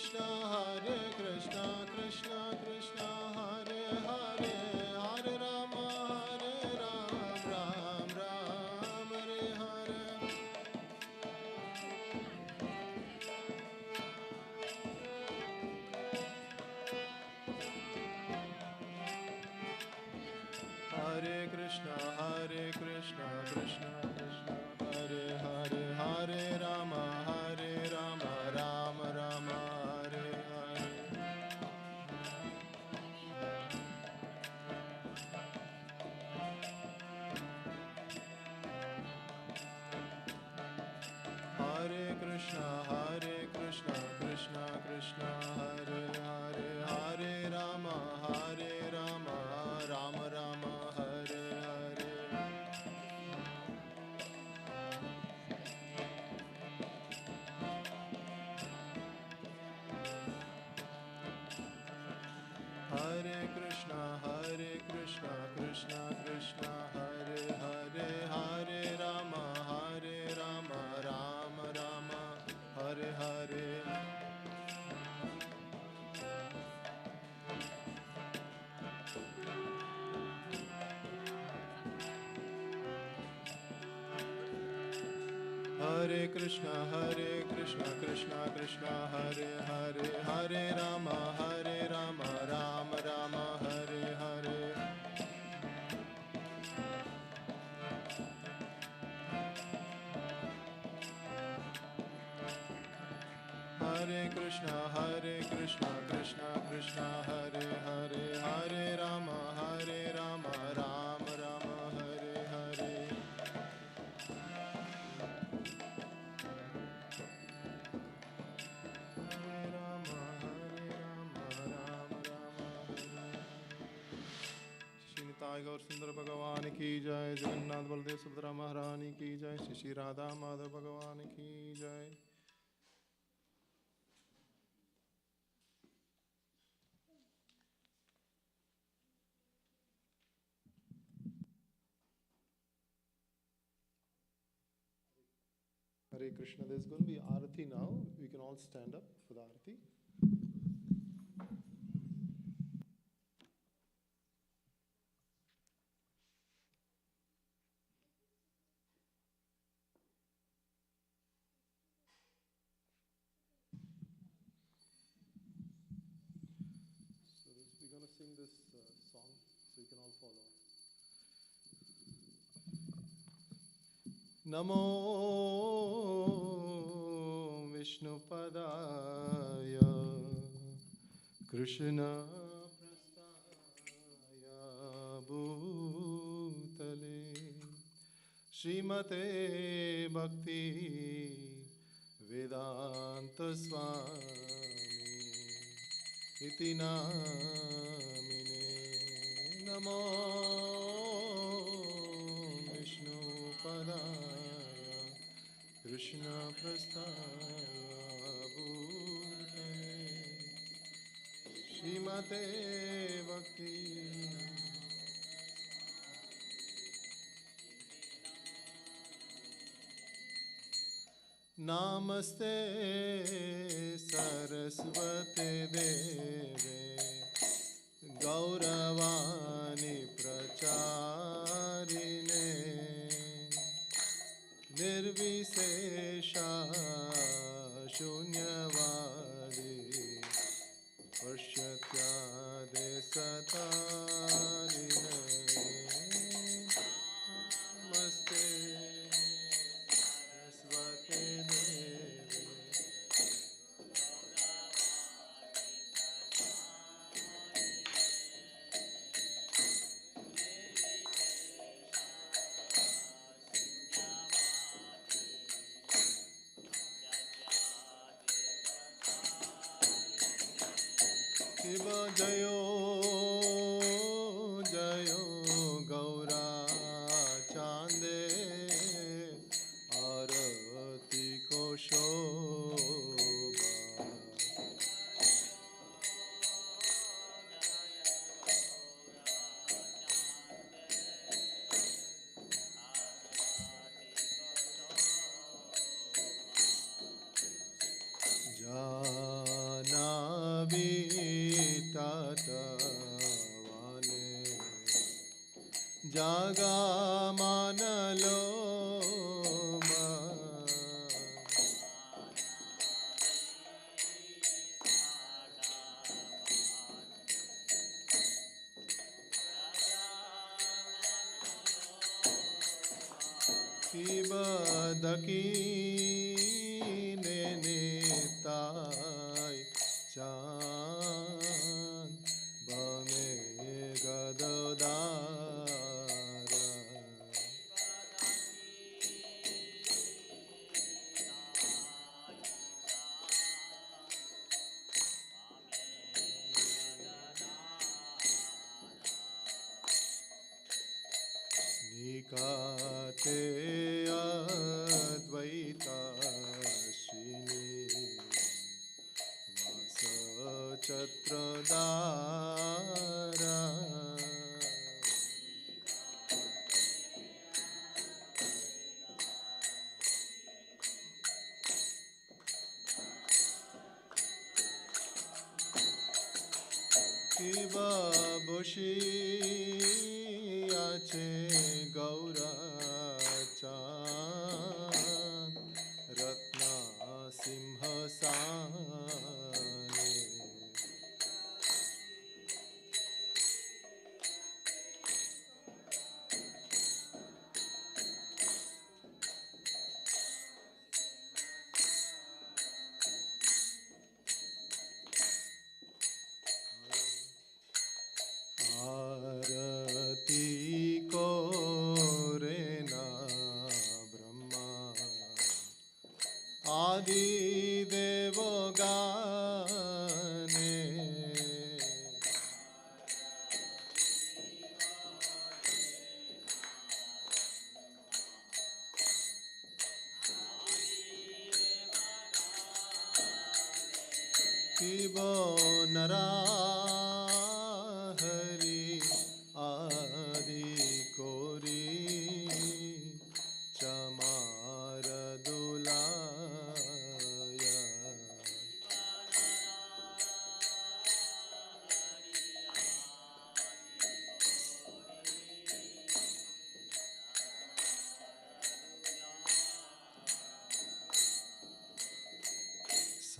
Hare Krishna, Krishna Krishna, Hare Hare, Hare Rama, Rama Rama, Hare Hare. Hare Krishna, Krishna Krishna, Hare Hare, Hare Rama, Rama Rama, Hare Hare. गौर सुंदर भगवान की जय, जगन्नाथ बलदेव सुभद्रा महारानी की जय, श्री श्री राधा माधव भगवान की जय। Hare Krishna. There's going to be Arati now. We can all stand up for the Arati. We're going to sing this song so you can all follow. Namo Vishnupadaya Krishna Prastaya Bhutale Srimate Bhakti Vedanta Swami Iti Namine. Namo Vishnupadaya Krishna Prastaya Bhutale Srimate Bhakti Namaste Saraswate Deve Gauravani Pracharine Nirvisesha Shunyavadi Varshatyade Satarine. Namaste Saraswate Deve Shiva Jayo jaga manalo Kibadaki nenetai chan bame gadodara Nikate Advaita Shini Vasa Chatradara Kiva Bushi Ache Gaura Chan Ratna Simha Sane Arati Korena Brahma Adi Devo Gane Kibo Narahari Adi Kori Chamaradulaya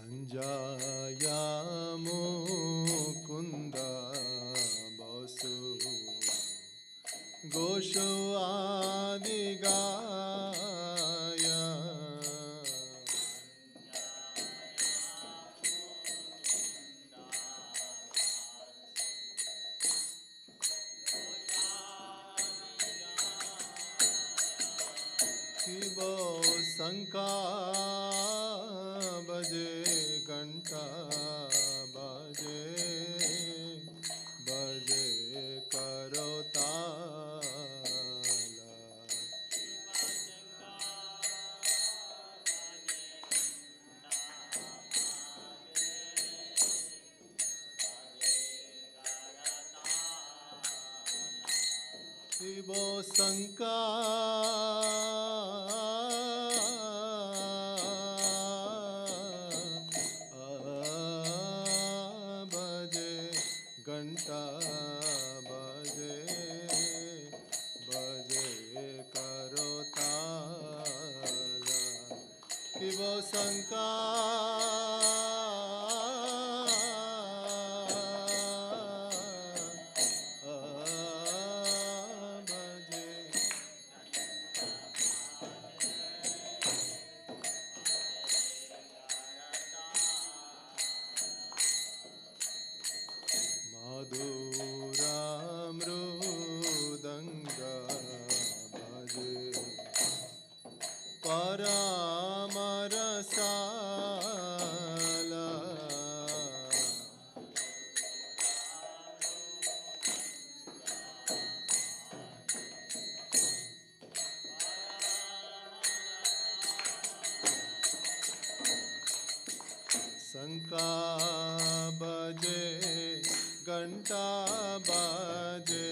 Sanjaya Mukunda Basu Gosho Adigaya Kibo Sanka Baje Ganta Baje Baje Karotala Kibo Sanka Baje Ganta Baje Baje Karotala Kibo Sanka Madhura Mrudanga Bhaje Paramarasala Sanka Baje Ganta Baje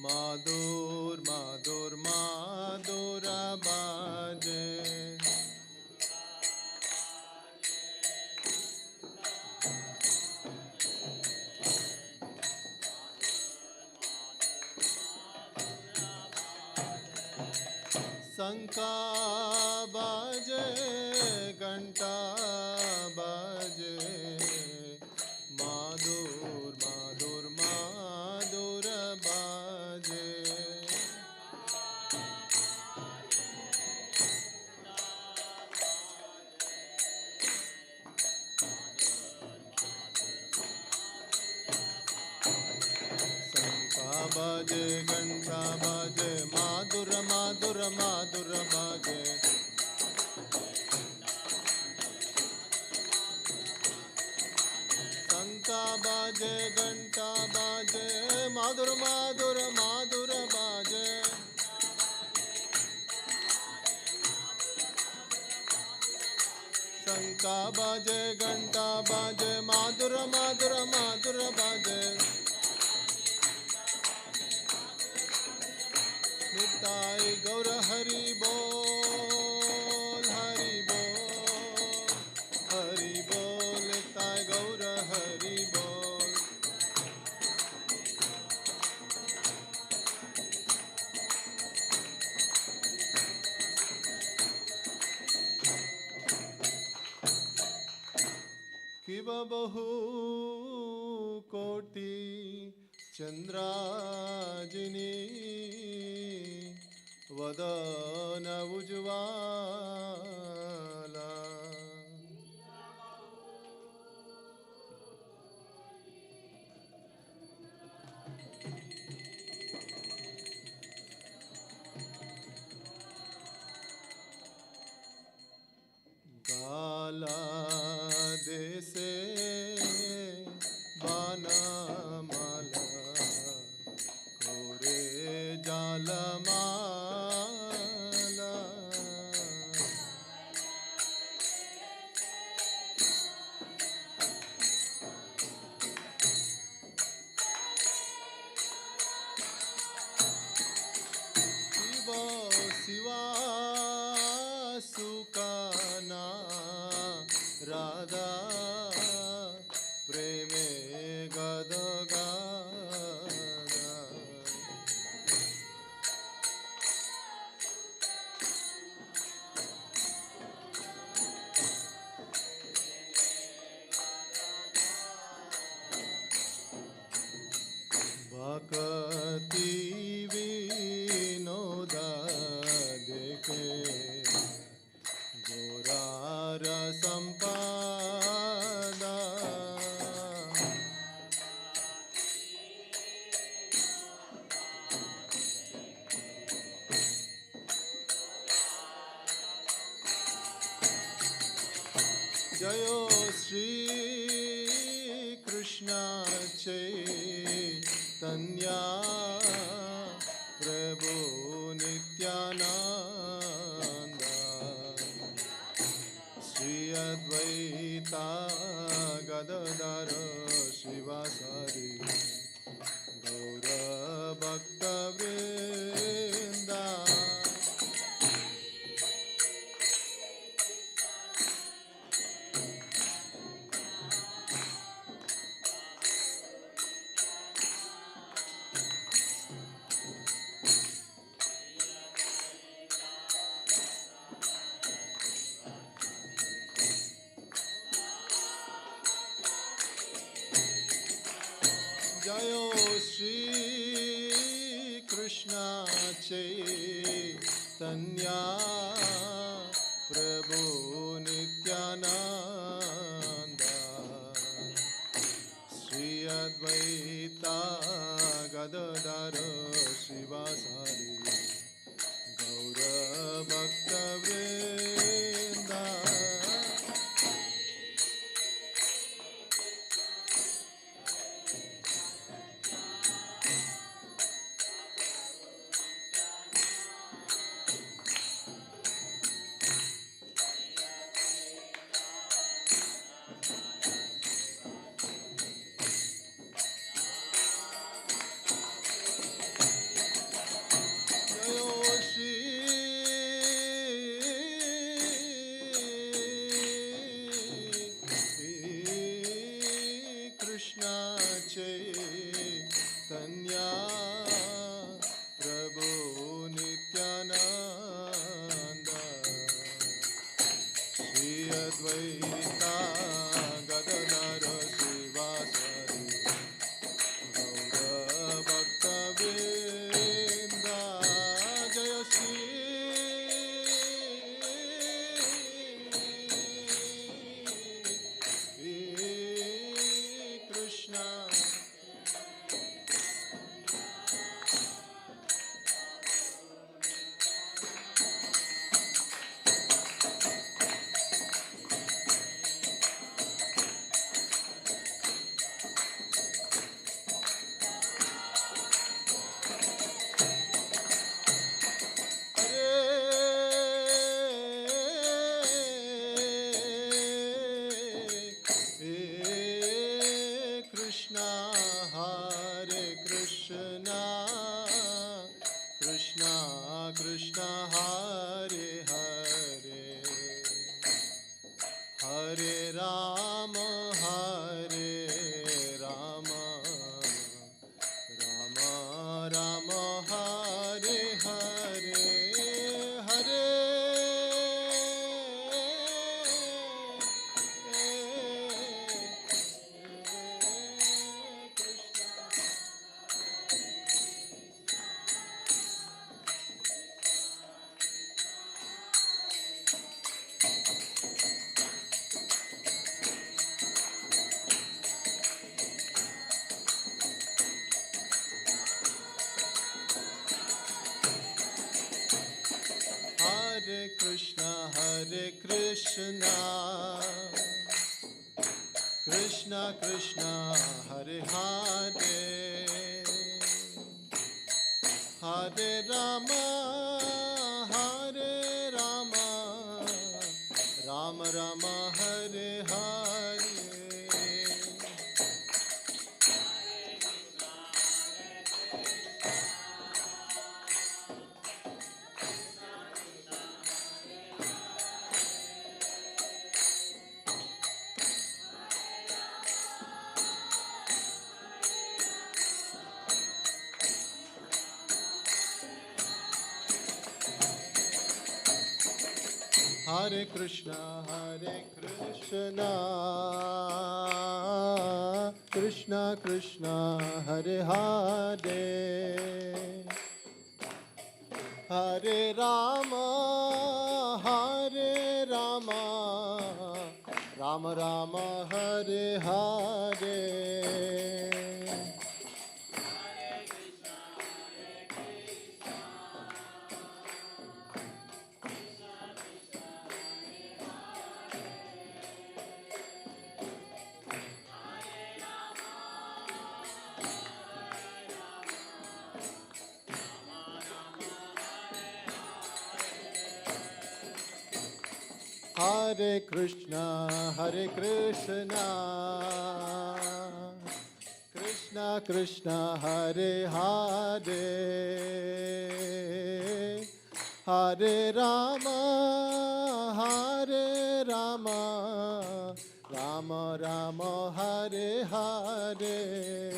Madur Madur Madura Baje शंका बाजे घंटा बाजे माधुर माधुर माधुर बाजे बाजे घंटा बाजे माधुर माधुर माधुर बाजे शंका बाजे घंटा बाजे माधुर माधुर माधुर बाजे शंका बाजे घंटा बाजे माधुर माधुर माधुर बाजे निताई गौर हरि बोल निताई गौर हरि बोल किब बहु कोटि चंद्राजिनी वदन उज्ज्वला काला देशे बाणमाला कोरे जालमाला शिवा सुकाना राधा प्रेमे गदगा भक्ति विनोदा देखे गोरार संपादा जयो श्री कृष्ण चैतन्या प्रभु नित्यानंद श्री अद्वैता गदाधर शिवासादि गौर भक्तवृंदा जयो श्री कृष्ण चैतन्या प्रभु नित्यानंद श्री अद्वैता गदाधर शिवासादि गौर भक्तवृंदा चैतन्या प्रभु Nityanand Krishna, Krishna Krishna Hare Hare, Hare Rama Hare Rama, Rama Rama Hare Hare, Hare Krishna, Krishna Krishna, Hare Hare, Hare Rama, Hare Rama, Rama Rama, Hare Hare. Hare Krishna, Krishna Krishna, Hare Hare, Hare Rama, Hare Rama, Rama Rama, Hare Hare. Hare Krishna, Krishna Krishna, Hare Hare, Hare Rama, Hare Rama, Rama Rama, Hare Hare.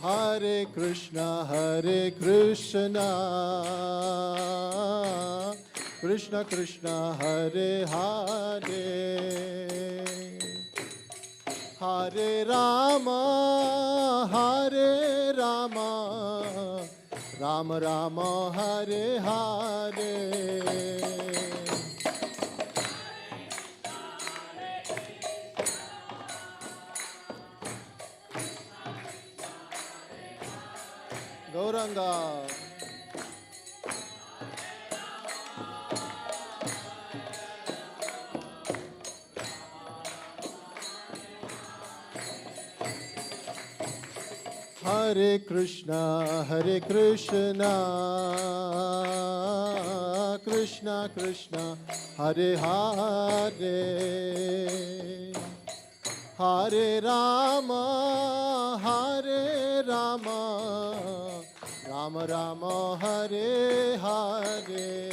Hare Krishna, Krishna Krishna, Hare Hare, Hare Rama, Hare Rama, Rama Rama, Hare Hare. Gauranga. Hare Krishna, Krishna Krishna, Hare Hare, Hare Rama, Hare Rama, Rama Rama, Hare Hare.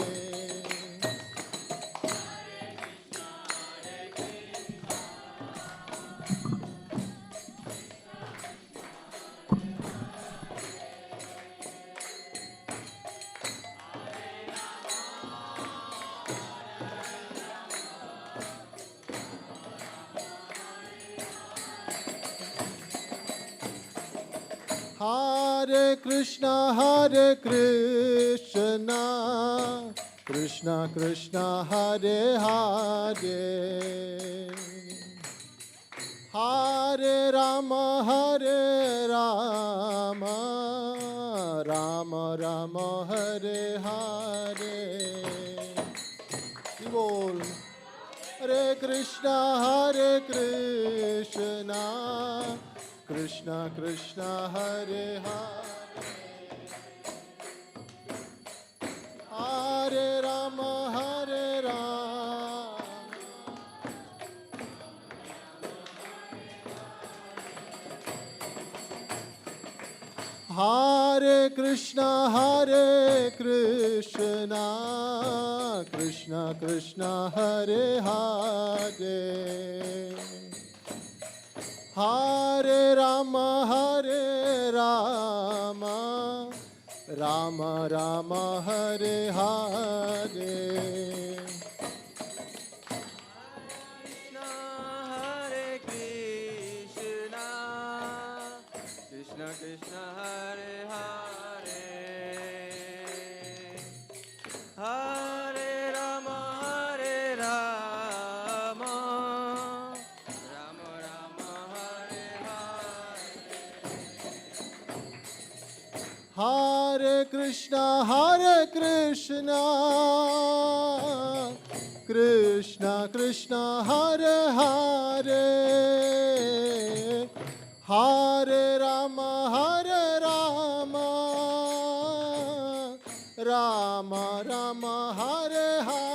Hare Krishna, Krishna Krishna, Hare Hare, Hare Rama, Hare Rama, Rama Rama, Hare Hare. Vivo. बोल. Hare Krishna, Krishna Krishna, Hare Hare, Hare Rama, Hare Rama, Hare Krishna, Krishna Krishna, Hare Hare, Hare Rama, Rama Rama, Hare Hare. Krishna Krishna Hare Hare, Hare Rama, Rama Rama, Hare Hare. Hare Krishna, Krishna Krishna, Hare Hare, Hare Rama, Rama Rama, Hare Hare.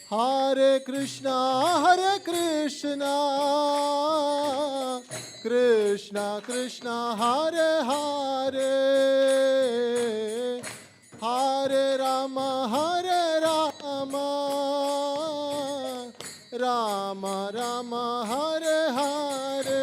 Hare Krishna, Hare Krishna, Krishna Krishna, Hare Hare, Hare Rama, Rama Rama, Hare Hare.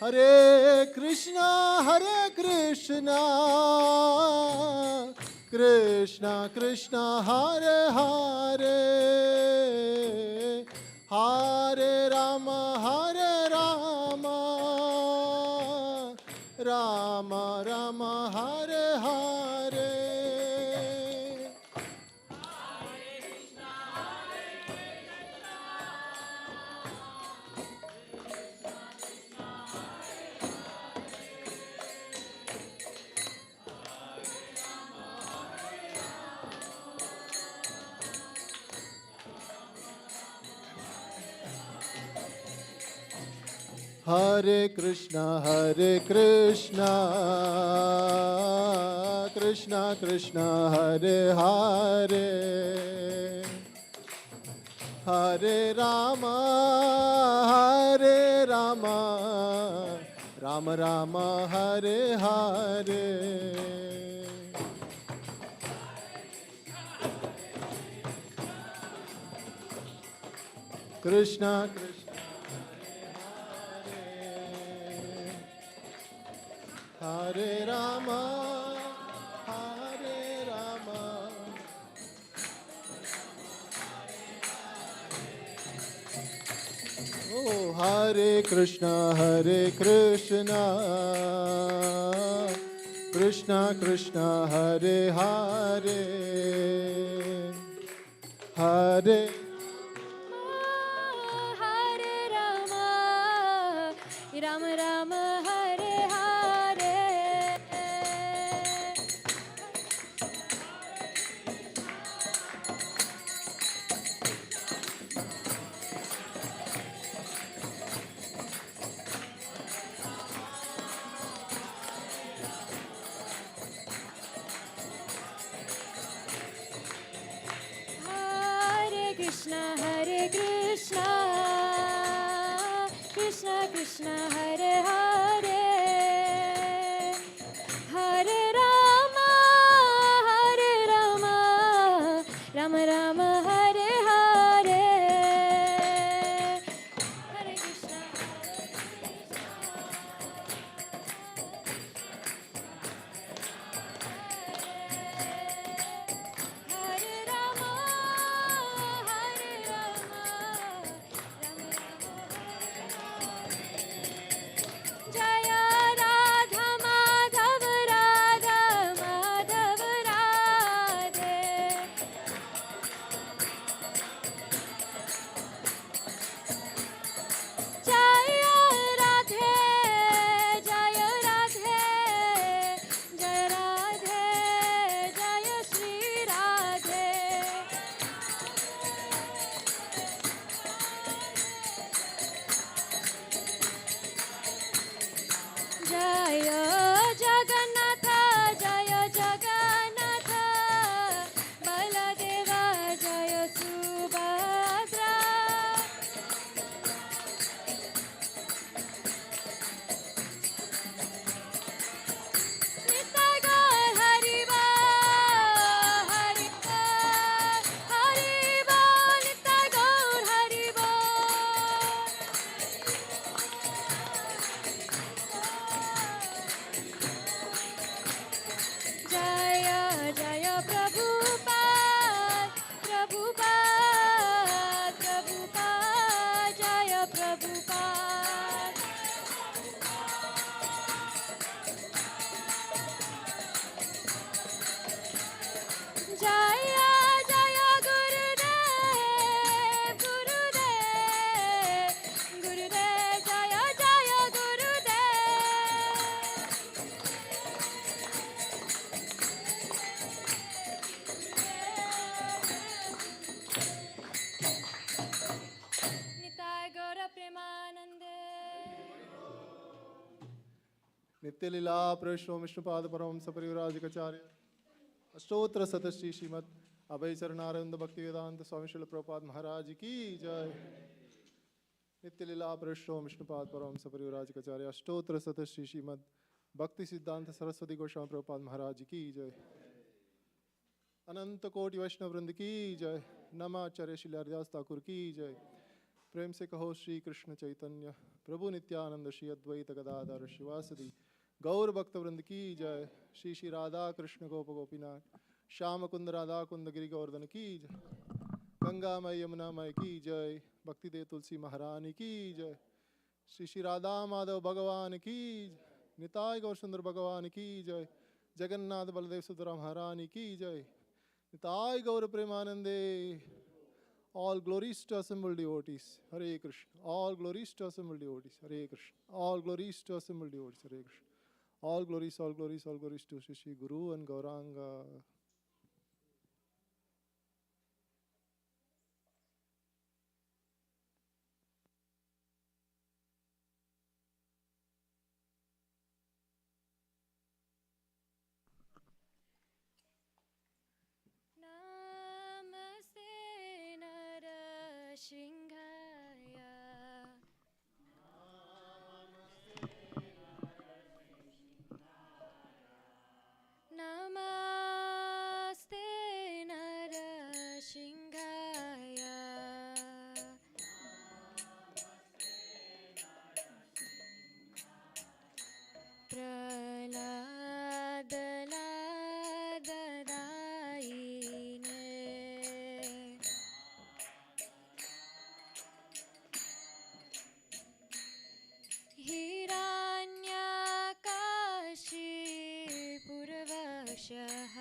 Hare Krishna, Krishna Krishna, Hare Hare, Hare Rama, Rama Rama, Hare Hare. Hare Krishna, Krishna Krishna, Hare Hare, Hare Rama, Rama Rama, Hare Hare. Krishna Krishna, Hare Rama, Hare Rama. Oh, Hare Krishna, Krishna Krishna, Hare Hare, Hare Rama Rama, Hare Hare. Hare Krishna, Krishna Krishna, Hare Hare, Hare Rama, नित्यलीला प्रविष्णु Vishnupad परम सपरिवराजकाचार्य अष्टोत्तर शतश्री श्रीमद अभय चरणारविंद भक्ति वेदांत स्वामी श्रील प्रभुपाद महाराज की जय। नित्यलीला प्रविष्णु विष्णुपाद परम सपरिवराजकाचार्य अष्टोत्तर शतश्री श्रीमद भक्ति सिद्धांत सरस्वती गोस्वामी प्रभुपाद महाराज की जय। अनंत कोटि वैष्णव वृंद की जय। नमाचार्य श्री हरिदास ठाकुर की जय। प्रेम से कहो श्री कृष्ण चैतन्य प्रभु नित्यानंद श्री अद्वैत गदाधर शिवासदि गौर भक्त वृंद की जय। श्री श्री राधा कृष्ण गोप गोपीनाथ श्याम कुंद राधा कुंद गिरि गोवर्धन की जय। गंगा मय यमुना मय की जय। भक्ति दे तुलसी महारानी की जय। श्री श्री राधा माधव भगवान की जय। निताय गौर सुंदर भगवान की जय। जगन्नाथ बलदेव सुभद्रा महारानी की जय। निताय गौर प्रेमानंदे। All glories to assembled devotees. Hare Krishna. All glories to assembled devotees. Hare Krishna. All glories to assembled devotees. Hare Krishna. All glories, all glories, all glories to Shri Shri Guru and Gauranga. Namaste Narasinghaya. Namaste Narasinghaya. Praladalagadayine. Hiranyakashipurvashah.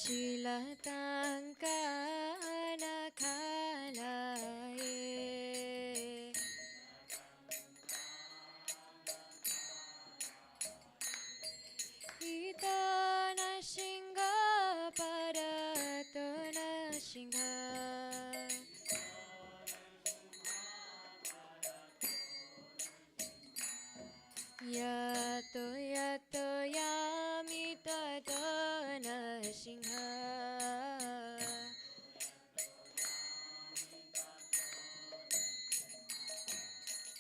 Shilatankanakalaye. Itanasingha paratanasingha. Yato yato yami tatanasingha.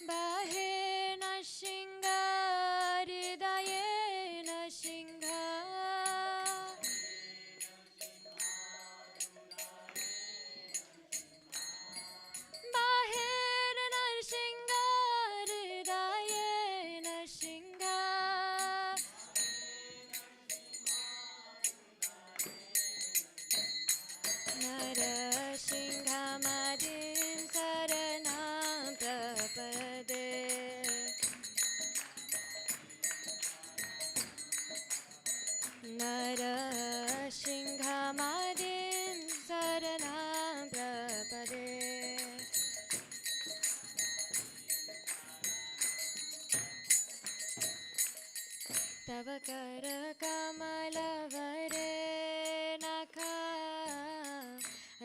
Bahena singha hridayena singha. Bahena singha hridayena singha. Narasinghamadin saranam prapade. Narasinghamadin saranam prapade. Tava kara kamalavare nakha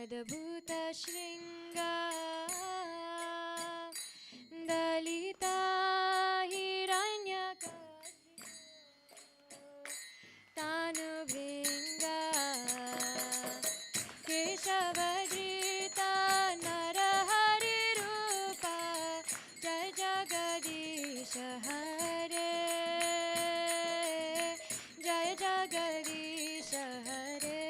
adbhuta shringa. Dalita hiranyakashipu tanubhringa. Keshavadrita narahari rupa jai jagadisha hare. Jai jagadisha hare.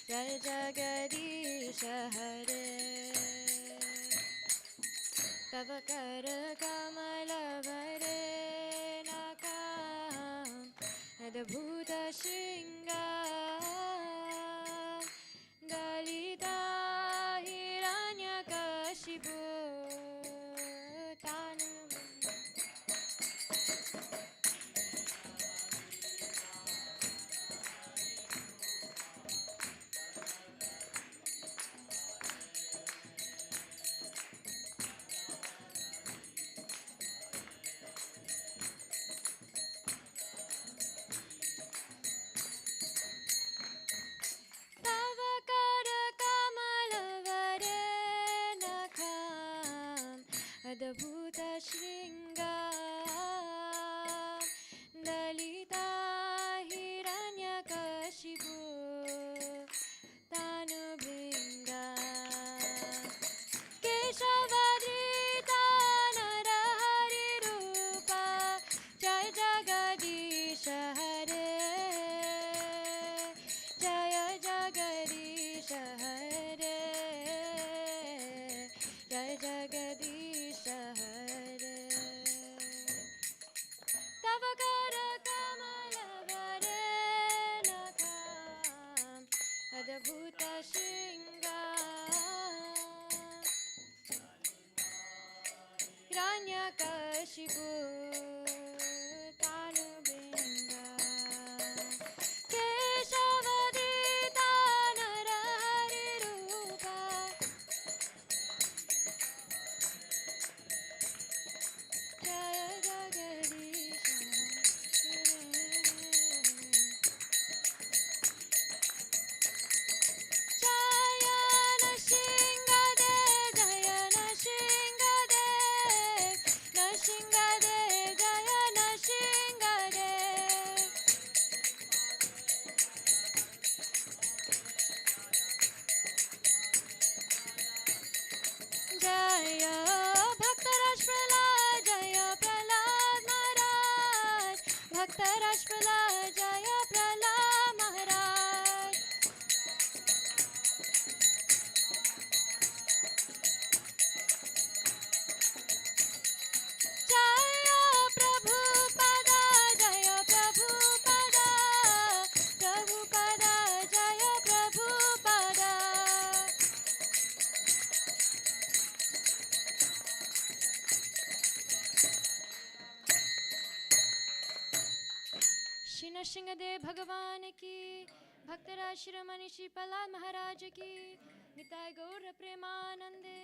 Jai jagadisha hare. Tava kara Dalita Hiranyakashipu तानुभृङ्गा केशवधृता नरहरिरूपा जय जगदीश हरे जय जगदीश हरे जय जगदीश हरे तव कर कमल वरेणकाम् अद्भुत शृङ्गार हिरण्यकशिपु तानुभृङ्गा केशवधृता नरहरिरूपा जय जगदीश हरे जय नृसिंहदेव जय नृसिंहदेव नृसिंहदेव जय नृसिंहदेव जय भक्तराज प्रहलाद जय प्रहलाद महाराज भक्तराज प्रहलाद जय प्रहलाद महाराज जय प्रभुपद जय प्रभुपद प्रभुपद जय प्रभुपद श्री नरसिंहदेव भगवान की भक्तराज शिरोमणि श्री प्रहलाद महाराज की निताय गौर प्रेमानंदे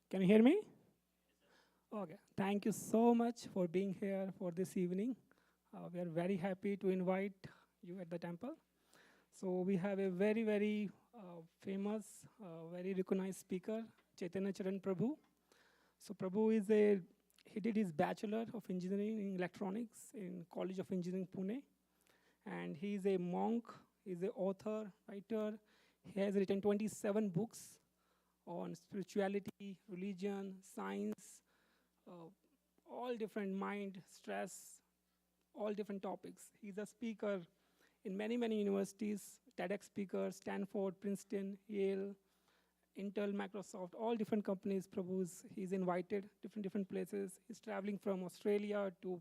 Can you hear me? Okay. Thank you so much for being here for this evening. We are very happy to invite you at the temple. So we have a very, very famous, very recognized speaker, Chaitanya Charan Prabhu. So Prabhu he did his Bachelor of Engineering in Electronics in College of Engineering, Pune. And he is a monk, he's an author, writer. He has written 27 books on spirituality, religion, science, all different mind, stress, all different topics. He's a speaker in many, many universities, TEDx speaker, Stanford, Princeton, Yale, Intel, Microsoft, all different companies, he's invited, different places. He's traveling from Australia to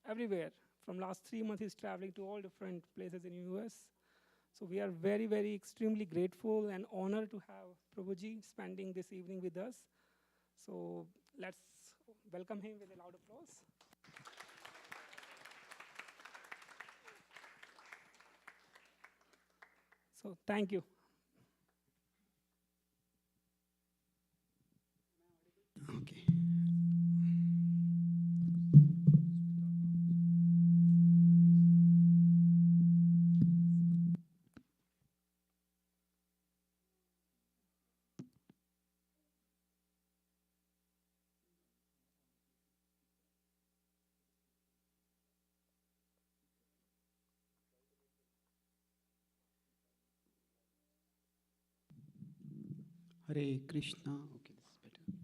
everywhere. From last 3 months, he's traveling to all different places in US. So we are very, very extremely grateful and honored to have Prabhuji spending this evening with us. So let's welcome him with a loud applause. So thank you. Hare Krishna. Okay, this is better. Okay,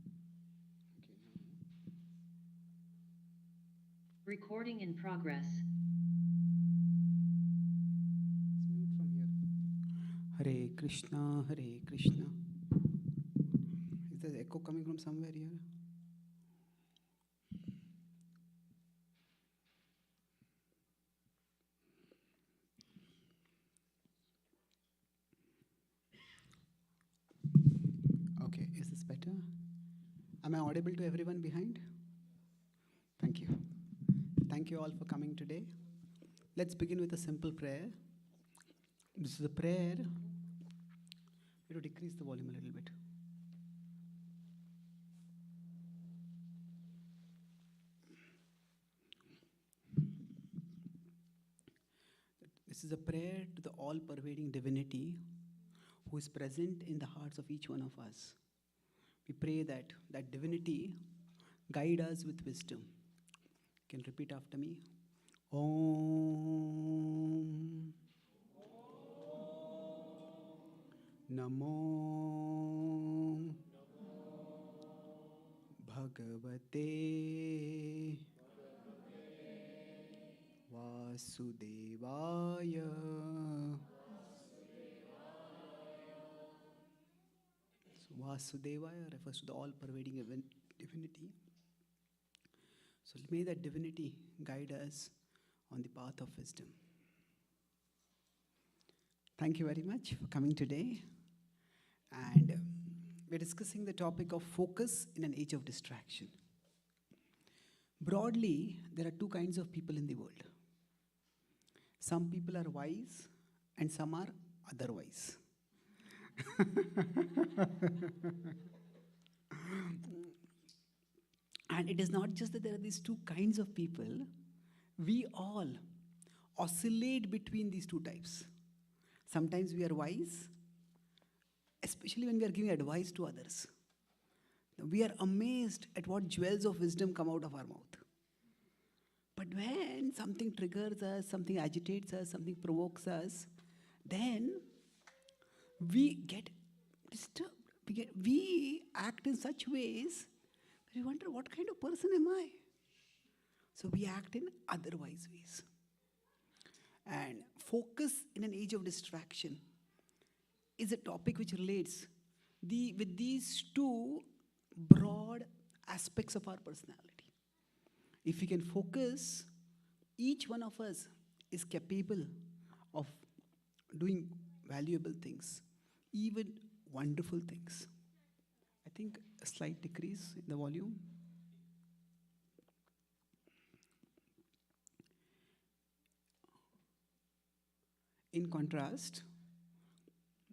Recording in progress. let's mute from here. Hare Krishna, Hare Krishna. Is there echo coming from somewhere here? Okay, is this better? Am I audible to everyone behind? Thank you. Thank you all for coming today. Let's begin with a simple prayer. This is a prayer. We have to decrease the volume a little bit. This is a prayer to the all-pervading divinity who is present in the hearts of each one of us. We pray that that divinity guide us with wisdom. You can repeat after me. Om Namo Bhagavate Vasudevaya. So Vasudevaya refers to the all-pervading divinity. So may that divinity guide us on the path of wisdom. Thank you very much for coming today. And we're discussing the topic of focus in an age of distraction. Broadly, there are two kinds of people in the world. Some people are wise and some are otherwise. And it is not just that there are these two kinds of people, we all oscillate between these two types. Sometimes we are wise, especially when we are giving advice to others. We are amazed at what jewels of wisdom come out of our mouth. But when something triggers us, something agitates us, something provokes us, then we get disturbed. We act in such ways that we wonder, what kind of person am I? So we act in otherwise ways. And focus in an age of distraction is a topic which relates with these two broad aspects of our personality. If we can focus, each one of us is capable of doing valuable things, even wonderful things. I think a slight decrease in the volume. In contrast,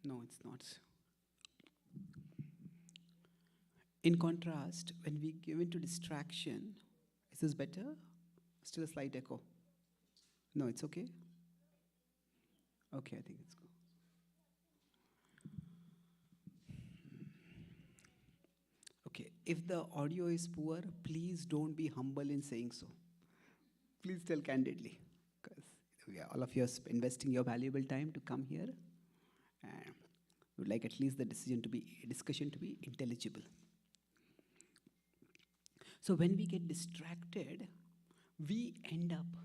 no, it's not. In contrast, when we give into distraction, is this better? Still a slight echo. No, it's okay? Okay, I think it's good. Okay, if the audio is poor, please don't be humble in saying so. Please tell candidly, because all of you are investing your valuable time to come here. And we would like at least the discussion to be intelligible. So when we get distracted, we end up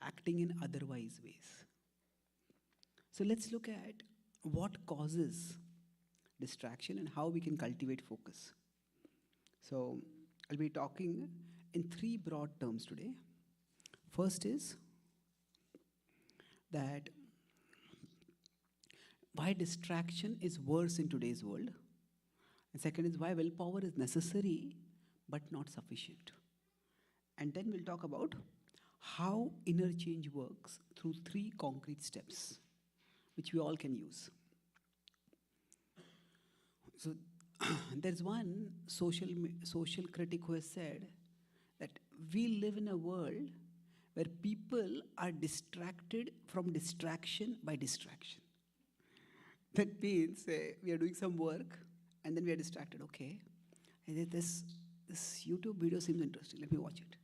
acting in otherwise ways. So let's look at what causes distraction and how we can cultivate focus. So I'll be talking in three broad terms today. First is that why distraction is worse in today's world. And second is why willpower is necessary but not sufficient. And then we'll talk about how inner change works through three concrete steps, which we all can use. So there's one social critic who has said that we live in a world where people are distracted from distraction by distraction. That means we are doing some work and then we are distracted. Okay, and this YouTube video seems interesting. Let me watch it.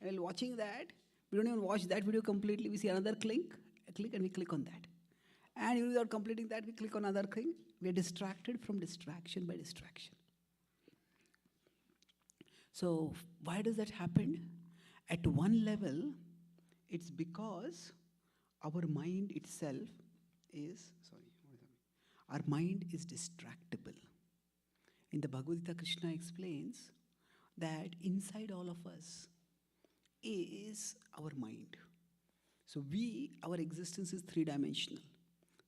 And while watching that, we don't even watch that video completely. We see another click and we click on that. And without completing that, we click on another thing. We are distracted from distraction by distraction. So why does that happen? At one level, it's because our mind itself is, our mind is distractible. In the Bhagavad Gita, Krishna explains that inside all of us is our mind. So our existence is three-dimensional.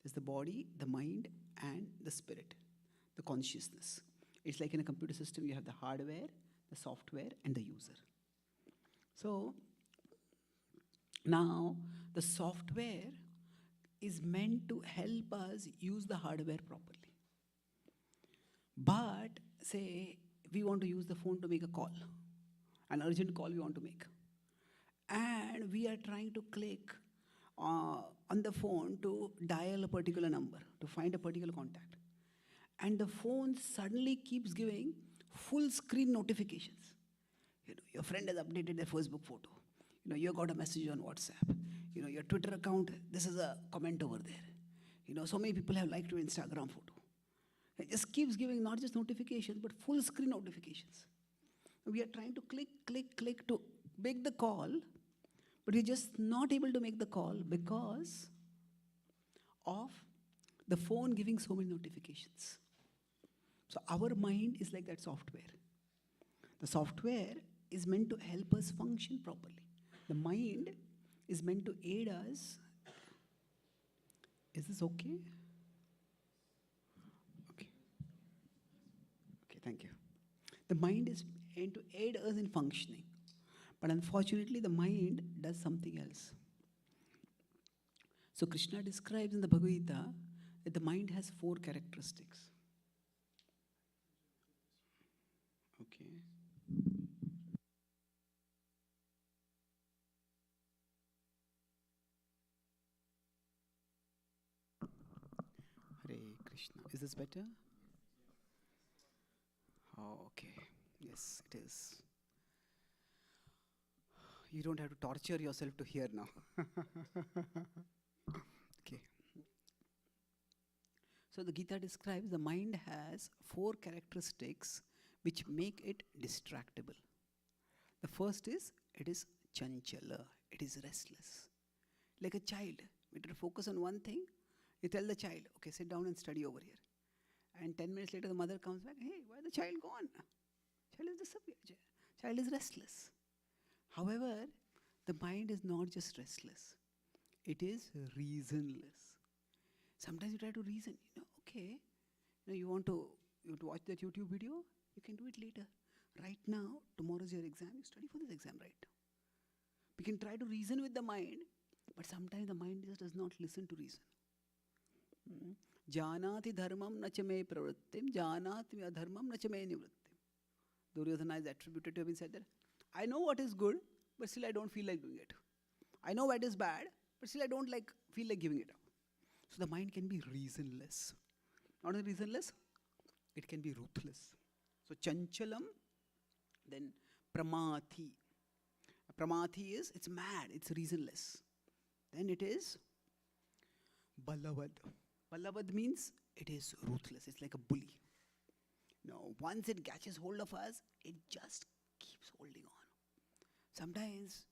There's the body, the mind, and the spirit, the consciousness. It's like in a computer system, you have the hardware, the software, and the user. So now the software is meant to help us use the hardware properly. But say we want to use the phone to make a call, an urgent call we want to make. And we are trying to click on the phone to dial a particular number, to find a particular contact. And the phone suddenly keeps giving full screen notifications. Your friend has updated their Facebook photo. You got a message on WhatsApp. Your Twitter account, this is a comment over there. So many people have liked your Instagram photo. It just keeps giving not just notifications, but full screen notifications. We are trying to click to make the call, but we're just not able to make the call because of the phone giving so many notifications. So our mind is like that software. The software is meant to help us function properly. The mind is meant to aid us. Is this okay? Okay. Okay, thank you. The mind is meant to aid us in functioning. But unfortunately, the mind does something else. So Krishna describes in the Bhagavad Gita that the mind has 4 characteristics. Okay. Hare Krishna. Is this better? Oh, okay. Yes, it is. You don't have to torture yourself to hear now. Okay. So the Gita describes the mind has 4 characteristics which make it distractible. The first is, it is chanchala, it is restless. Like a child, we try to focus on one thing, you tell the child, okay, sit down and study over here. And 10 minutes later, the mother comes back, hey, why is the child gone? Child is disappeared. Child is restless. However, the mind is not just restless, it is reasonless. Sometimes you try to reason, okay, you want to watch that YouTube video, you can do it later. Right now, tomorrow is your exam, you study for this exam right now. We can try to reason with the mind, but sometimes the mind just does not listen to reason. Janati dharmam na cha me pravrittim, janati adharmam na cha me nivrittim. Duryodhana is attributed to having said that, I know what is good, but still I don't feel like doing it. I know what is bad, but still I don't feel like giving it up. So the mind can be reasonless. Not only reasonless, it can be ruthless. So chanchalam, then pramati. Pramati is, it's mad, it's reasonless. Then it is balavad. Balavad means it is ruthless, it's like a bully. Once it catches hold of us, it just keeps holding on. Sometimes,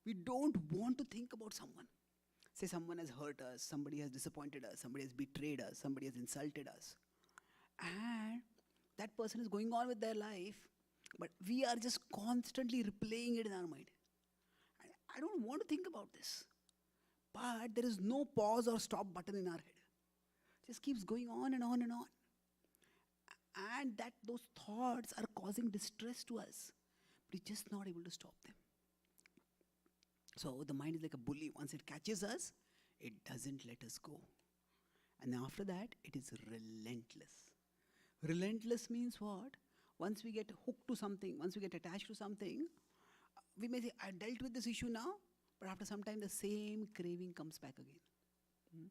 we don't want to think about someone. Say someone has hurt us, somebody has disappointed us, somebody has betrayed us, somebody has insulted us. And that person is going on with their life, but we are just constantly replaying it in our mind. I don't want to think about this. But there is no pause or stop button in our head. It just keeps going on and on and on. And those thoughts are causing distress to us. But we're just not able to stop them. So the mind is like a bully. Once it catches us, it doesn't let us go. And after that, it is relentless. Relentless means what? Once we get hooked to something, once we get attached to something, we may say, I dealt with this issue now, but after some time, the same craving comes back again.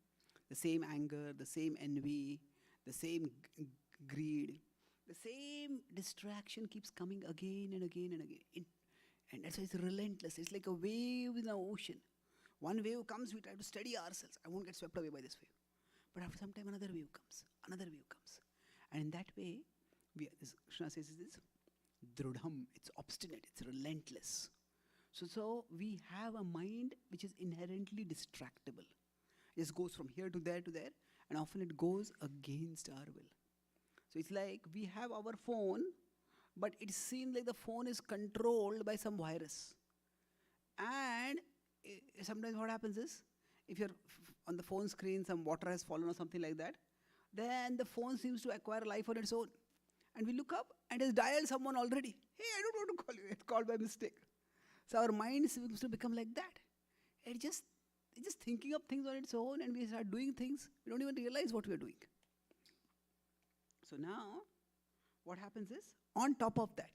The same anger, the same envy, the same greed, the same distraction keeps coming again and again and again. And that's why it's relentless. It's like a wave in the ocean. One wave comes, we try to steady ourselves. I won't get swept away by this wave. But after some time, another wave comes. Another wave comes. And in that way, Krishna says this, Drudham, it's obstinate, it's relentless. So we have a mind which is inherently distractible. It just goes from here to there, and often it goes against our will. So it's like we have our phone, but it seems like the phone is controlled by some virus. And sometimes what happens is, if you're on the phone screen, some water has fallen or something like that, then the phone seems to acquire life on its own. And we look up and it has dialed someone already. Hey, I don't want to call you. It's called by mistake. So our mind seems to become like that. It's just thinking up things on its own, and we start doing things. We don't even realize what we are doing. So now, what happens is, on top of that,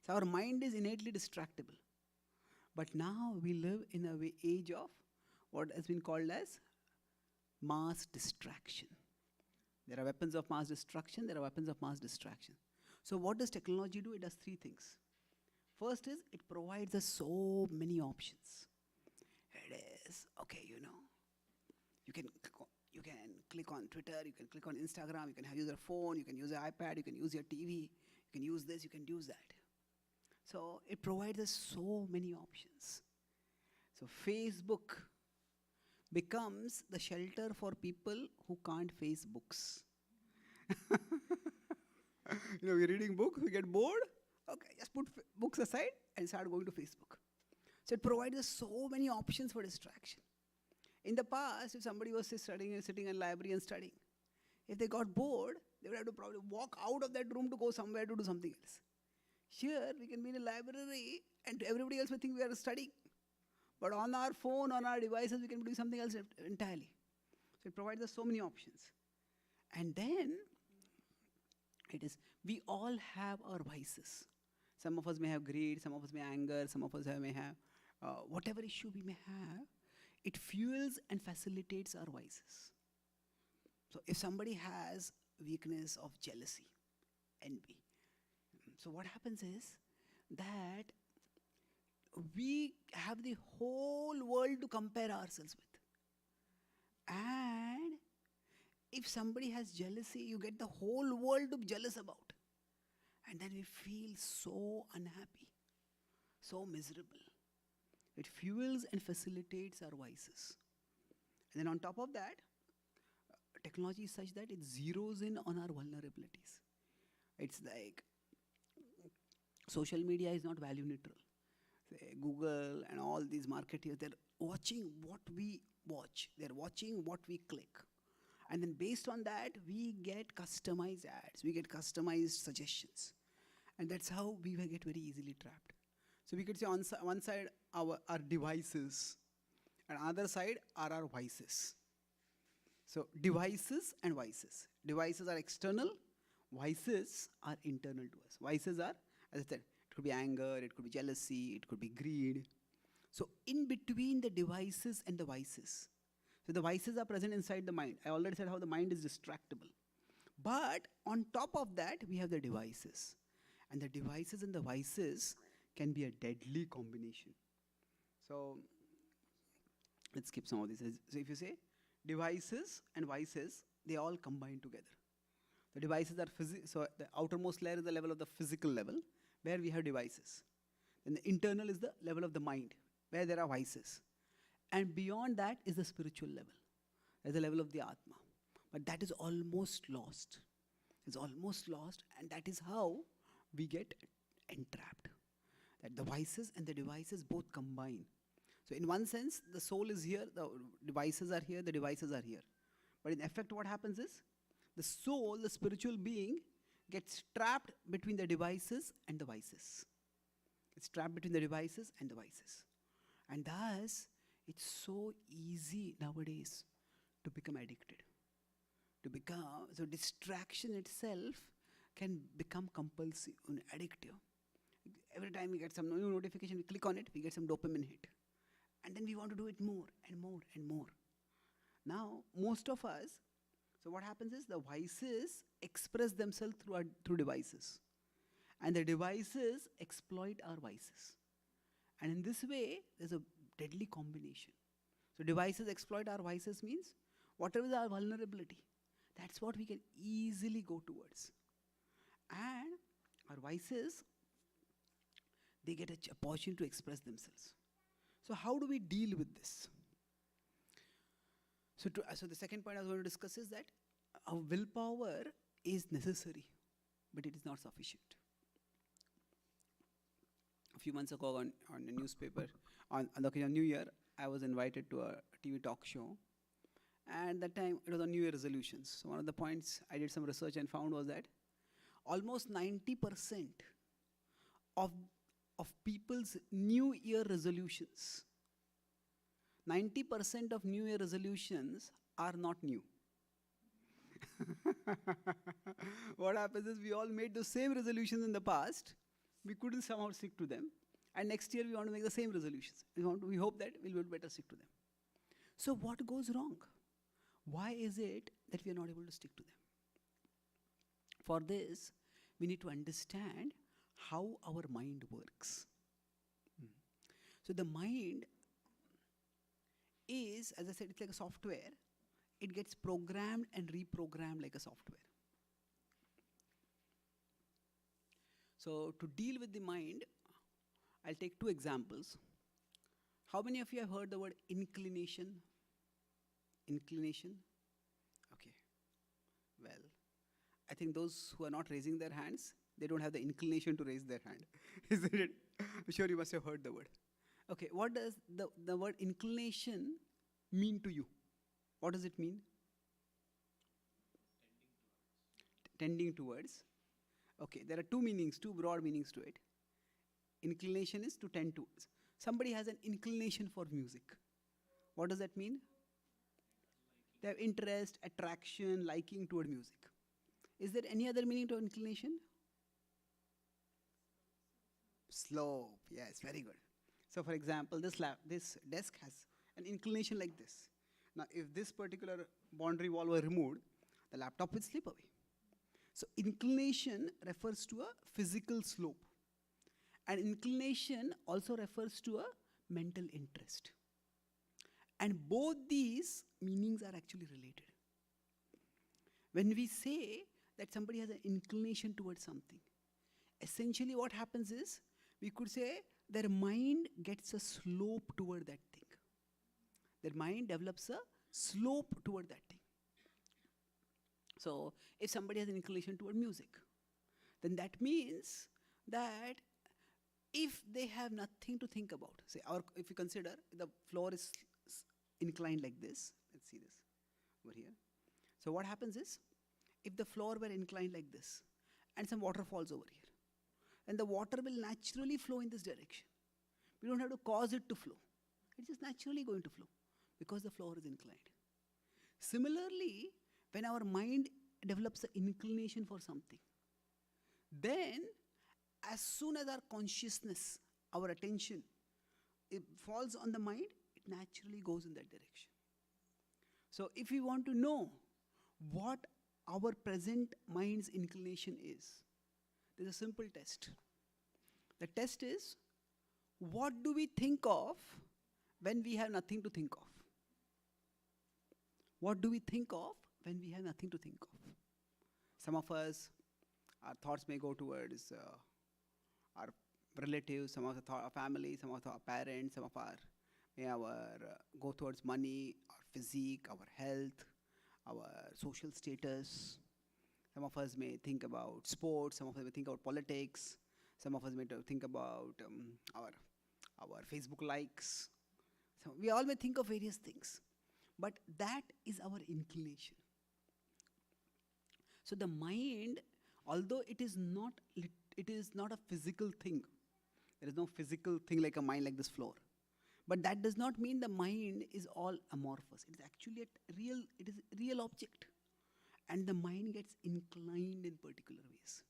so our mind is innately distractible. But now we live in a age of what has been called as mass distraction. There are weapons of mass destruction, there are weapons of mass distraction. So what does technology do? It does three things. First is, it provides us so many options. It is, okay, you can click on Twitter, you can click on Instagram, you can use your phone, you can use your iPad, you can use your TV, you can use this, you can use that. So it provides us so many options. So Facebook becomes the shelter for people who can't face books. We're reading books, we get bored. Okay, just put books aside and start going to Facebook. So it provides us so many options for distraction. In the past, if somebody was sitting in a library and studying, if they got bored, they would have to probably walk out of that room to go somewhere to do something else. Here, we can be in a library and everybody else will think we are studying. But on our phone, on our devices, we can be doing something else entirely. So it provides us so many options. And then, we all have our vices. Some of us may have greed, some of us may anger, some of us may have whatever issue we may have. It fuels and facilitates our vices. So if somebody has weakness of jealousy, envy, so what happens is that we have the whole world to compare ourselves with. And if somebody has jealousy, you get the whole world to be jealous about. And then we feel so unhappy, so miserable. It fuels and facilitates our vices. And then on top of that, technology is such that it zeroes in on our vulnerabilities. It's like social media is not value neutral. Say Google and all these marketers, they're watching what we watch. They're watching what we click. And then based on that, we get customized ads. We get customized suggestions. And that's how we get very easily trapped. So we could say on one side our devices, and other side are our vices. So devices and vices. Devices are external, vices are internal to us. Vices are, as I said, it could be anger, it could be jealousy, it could be greed. So in between the devices and the vices, so the vices are present inside the mind. I already said how the mind is distractible. But on top of that, we have the devices. And the devices and the vices can be a deadly combination. So let's skip some of these. So if you say devices and vices, they all combine together. The devices are so the outermost layer is the level of the physical level, where we have devices. Then the internal is the level of the mind, where there are vices. And beyond that is the spiritual level. There's the level of the Atma. But that is almost lost. It's almost lost, and that is how we get entrapped. That the vices and the devices both combine. So in one sense, the soul is here, the devices are here, the devices are here. But in effect, what happens is, the soul, the spiritual being, gets trapped between the devices and the vices. It's trapped between the devices and the vices. And thus, it's so easy nowadays to become addicted. So distraction itself can become compulsive and addictive. Every time we get some new notification, we click on it, we get some dopamine hit. And then we want to do it more and more and more. Now, most of us, so what happens is the vices express themselves through devices. And the devices exploit our vices. And in this way, there's a deadly combination. So devices exploit our vices means whatever is our vulnerability, that's what we can easily go towards. And our vices, they get a opportunity to express themselves. So how do we deal with this? So the second point I was going to discuss is that our willpower is necessary, but it is not sufficient. A few months ago on a newspaper, on the occasion of New Year, I was invited to a TV talk show. And that time, it was on New Year resolutions. So one of the points I did some research and found was that almost 90% of people's New Year resolutions, 90% of New Year resolutions are not new. What happens is we all made the same resolutions in the past. We couldn't somehow stick to them. And next year we want to make the same resolutions. We hope that we'll better stick to them. So what goes wrong? Why is it that we are not able to stick to them? For this, we need to understand how our mind works. So the mind is, as I said, it's like a software. It gets programmed and reprogrammed like a software. So to deal with the mind, I'll take two examples. How many of you have heard the word inclination? Inclination? Okay. Well, I think those who are not raising their hands, they don't have the inclination to raise their hand, isn't it? I'm sure you must have heard the word. Okay, what does the word inclination mean to you? What does it mean? Tending towards. Okay, there are two meanings, two broad meanings to it. Inclination is to tend towards. Somebody has an inclination for music. What does that mean? They have interest, attraction, liking toward music. Is there any other meaning to inclination? Slope, yes, very good. So for example, this desk has an inclination like this. Now if this particular boundary wall were removed, the laptop would slip away. So inclination refers to a physical slope. And inclination also refers to a mental interest. And both these meanings are actually related. When we say that somebody has an inclination towards something, essentially what happens is, we could say their mind gets a slope toward that thing. Their mind develops a slope toward that thing. So if somebody has an inclination toward music, then that means that if they have nothing to think about, say, if you consider the floor is inclined like this, let's see this over here. So what happens is, if the floor were inclined like this, and some water falls over here, then the water will naturally flow in this direction. We don't have to cause it to flow. It's just naturally going to flow because the floor is inclined. Similarly, when our mind develops an inclination for something, then as soon as our consciousness, our attention, it falls on the mind, it naturally goes in that direction. So if we want to know what our present mind's inclination is, there's a simple test. The test is, what do we think of when we have nothing to think of? What do we think of when we have nothing to think of? Some of us, our thoughts may go towards our relatives, some of our family, some of our parents, some of our may go towards money, our physique, our health, our social status. Some of us may think about sports, some of us may think about politics, some of us may think about our Facebook likes. So we all may think of various things, but that is our inclination. So the mind, although it is not a physical thing. There is no physical thing like a mind like this floor. But that does not mean the mind is all amorphous. It is actually a real object. And the mind gets inclined in particular ways.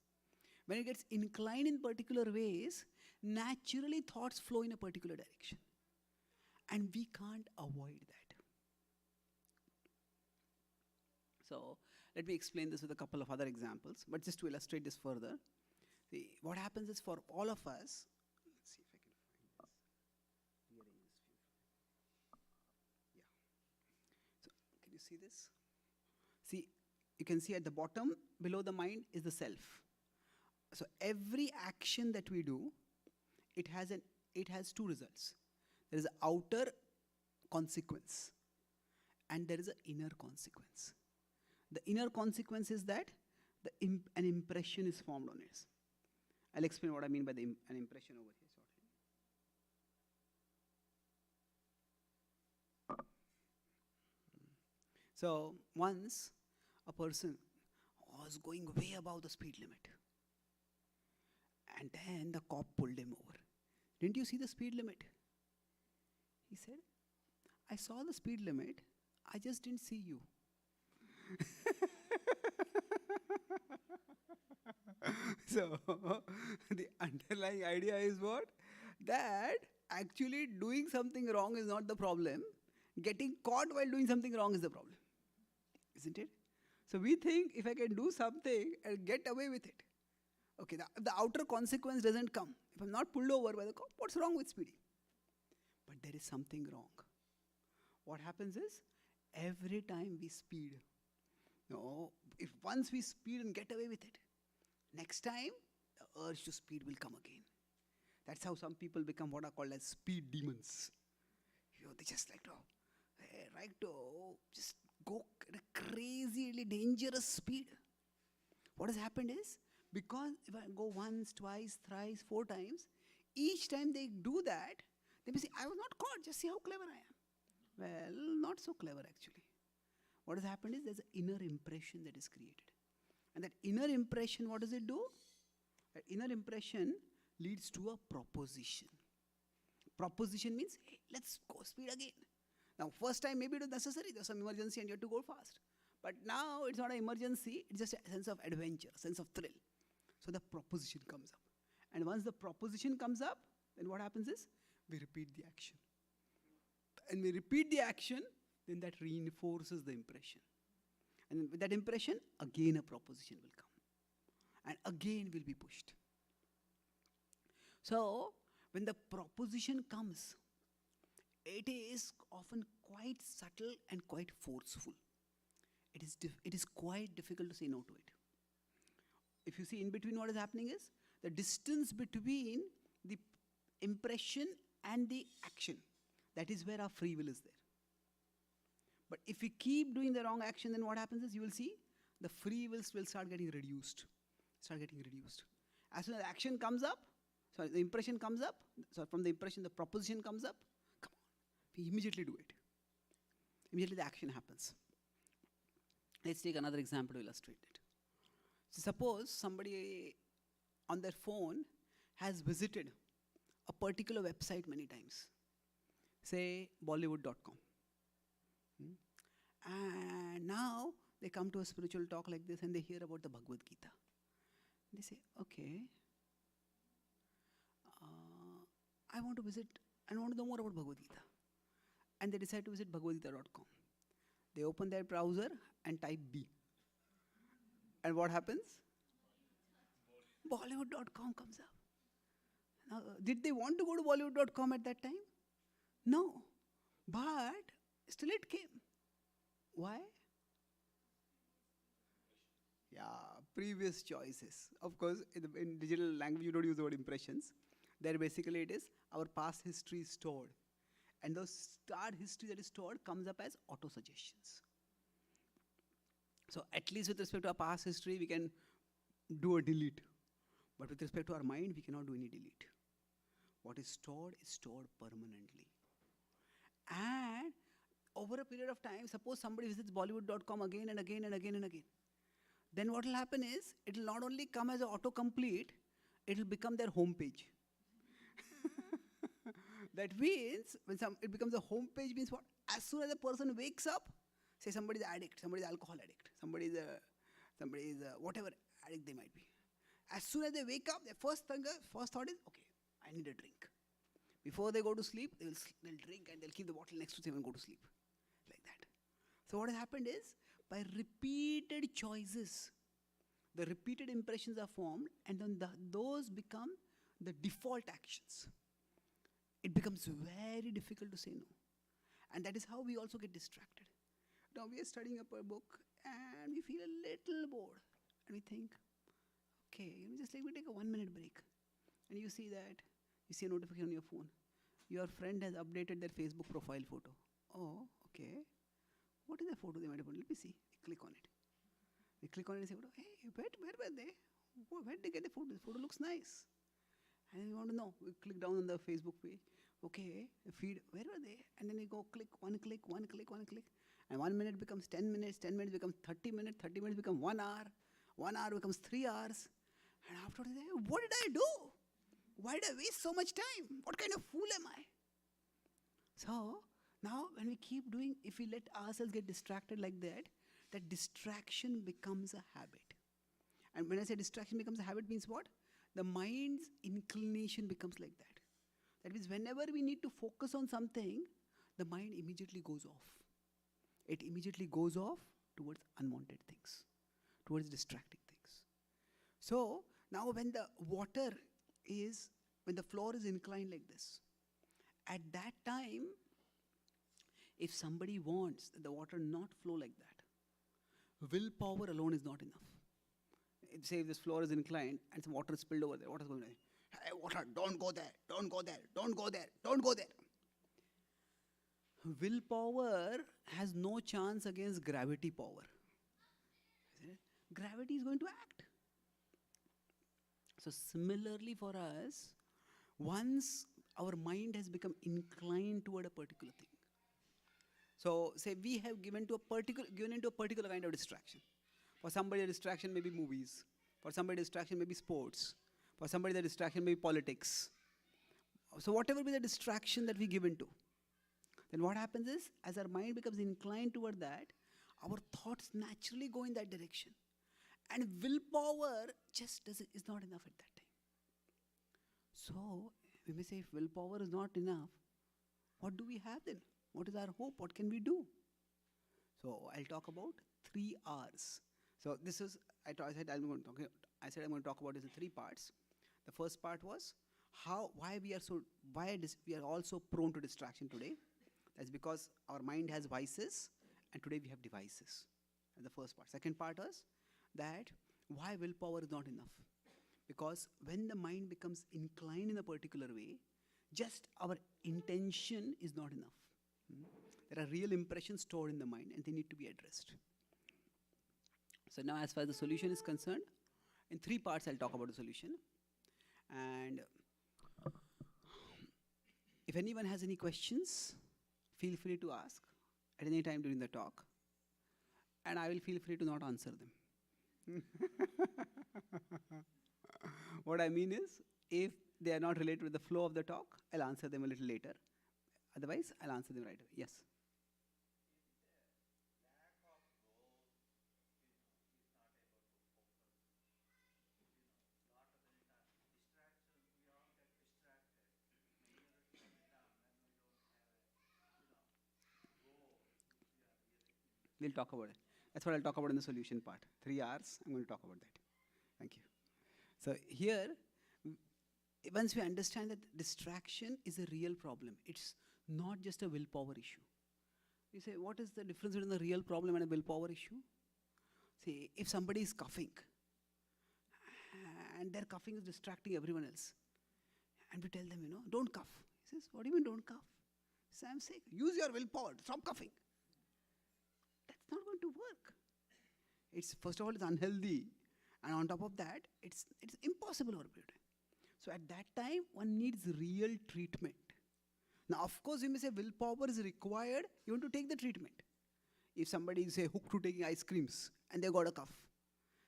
When it gets inclined in particular ways, naturally thoughts flow in a particular direction. And we can't avoid that. So let me explain this with a couple of other examples. But just to illustrate this further, see, what happens is for all of us, let's see if I can find this. Rearrange this view. see this? See, you can see at the bottom, below the mind is the self. So every action that we do, it has two results. There is an outer consequence and there is an inner consequence. The inner consequence is that an impression is formed on it. I'll explain what I mean by an impression over here shortly. So once a person was going way above the speed limit, and then the cop pulled him over. Didn't you see the speed limit? He said, I saw the speed limit, I just didn't see you. So, the underlying idea is what? That actually doing something wrong is not the problem. Getting caught while doing something wrong is the problem. Isn't it? So we think if I can do something, I'll get away with it. Okay, the outer consequence doesn't come. If I'm not pulled over by the cop, what's wrong with speeding? But there is something wrong. What happens is, every time we speed, if once we speed and get away with it, next time, the urge to speed will come again. That's how some people become what are called as speed demons. They just like to just go at a crazily dangerous speed. What has happened is, because if I go once, twice, thrice, 4 times, each time they do that, they may say, I was not caught, just see how clever I am. Well, not so clever actually. What has happened is there's an inner impression that is created. And that inner impression, what does it do? That inner impression leads to a proposition. Proposition means, hey, let's go speed again. Now, first time maybe it was necessary, there's some emergency and you have to go fast. But now it's not an emergency, it's just a sense of adventure, sense of thrill. So the proposition comes up. And once the proposition comes up, then what happens is, we repeat the action. And we repeat the action, then that reinforces the impression. And with that impression, again a proposition will come. And again will be pushed. So, when the proposition comes, it is often quite subtle and quite forceful. It is quite difficult to say no to it. If you see in between, what is happening is, the distance between the impression and the action, that is where our free will is there. But if we keep doing the wrong action, then what happens is, you will see the free will start getting reduced. As soon as the action comes up, the impression comes up, from the impression the proposition comes up, come on, we immediately do it. Immediately the action happens. Let's take another example to illustrate it. So suppose somebody on their phone has visited a particular website many times, say Bollywood.com. And now they come to a spiritual talk like this and they hear about the Bhagavad Gita. They say, okay, I want to know more about Bhagavad Gita. And they decide to visit bhagavadgita.com. They open their browser and type B. And what happens? Bollywood.com comes up. Now, did they want to go to Bollywood.com at that time? No. But still it came. Why? Yeah, previous choices. Of course, in digital language, you don't use the word impressions. There basically it is, our past history is stored. And the stored history that is stored comes up as auto-suggestions. So at least with respect to our past history, we can do a delete. But with respect to our mind, we cannot do any delete. What is stored permanently. And over a period of time, suppose somebody visits Bollywood.com again and again and again and again. Then what will happen is, it will not only come as an autocomplete, it will become their home page. That means, when it becomes a home page, means what? As soon as a person wakes up, say somebody is an addict, somebody is an alcohol addict, somebody is a whatever addict they might be. As soon as they wake up, their first thought is, okay, I need a drink. Before they go to sleep, they'll drink and they'll keep the bottle next to them and go to sleep. Like that. So what has happened is, by repeated choices, the repeated impressions are formed, and then those become the default actions. It becomes very difficult to say no. And that is how we also get distracted. Now we are studying up a book and we feel a little bored. And we think, okay, just let me take a 1 minute break. And you see a notification on your phone. Your friend has updated their Facebook profile photo. Oh, okay. What is the photo they might have put? Let me see. We click on it. We click on it and say, hey, where were they? Where did they get the photo? The photo looks nice. And we want to know. We click down on the Facebook page. Okay, the feed, where were they? And then we go click. And 1 minute becomes 10 minutes, 10 minutes becomes 30 minutes, 30 minutes becomes 1 hour, 1 hour becomes 3 hours. And after that, what did I do? Why did I waste so much time? What kind of fool am I? So, now when we keep doing, if we let ourselves get distracted like that, that distraction becomes a habit. And when I say distraction becomes a habit means what? The mind's inclination becomes like that. That means whenever we need to focus on something, the mind immediately goes off. It immediately goes off towards unwanted things, towards distracting things. So now when the floor is inclined like this, at that time, if somebody wants the water not flow like that, willpower alone is not enough. Say if this floor is inclined and some water is spilled over there, what is going on? Hey, water, don't go there, don't go there, don't go there, don't go there. Willpower has no chance against gravity power. Gravity is going to act. So similarly for us, once our mind has become inclined toward a particular thing. So say we have given into a particular kind of distraction. For somebody the distraction may be movies. For somebody the distraction may be sports. For somebody the distraction may be politics. So whatever be the distraction that we give into, then what happens is, as our mind becomes inclined toward that, our thoughts naturally go in that direction. And willpower just is not enough at that time. So we may say, if willpower is not enough, what do we have then? What is our hope? What can we do? So I'll talk about 3 R's. So this is, I said I'm going to talk about this in 3 parts. The first part was why we are all so prone to distraction today. That's because our mind has vices, and today we have devices. That's the first part. Second part is that why willpower is not enough. Because when the mind becomes inclined in a particular way, just our intention is not enough. There are real impressions stored in the mind, and they need to be addressed. So now as far as the solution is concerned, in 3 parts I'll talk about the solution. And if anyone has any questions, feel free to ask at any time during the talk. And I will feel free to not answer them. What I mean is, if they are not related with the flow of the talk, I'll answer them a little later. Otherwise, I'll answer them right away. Yes? We'll talk about it. That's what I'll talk about in the solution part. 3 hours, I'm going to talk about that. Thank you. So here, once we understand that distraction is a real problem, it's not just a willpower issue. You say, what is the difference between a real problem and a willpower issue? See, if somebody is coughing, and their coughing is distracting everyone else, and we tell them, don't cough. He says, what do you mean don't cough? He says, I'm sick. Use your willpower, stop coughing. That's not going to work. It's, first of all, it's unhealthy. And on top of that, it's impossible over a period. So at that time, one needs real treatment. Now, of course, you may say willpower is required. You want to take the treatment. If somebody is, say, hooked to taking ice creams and they got a cough,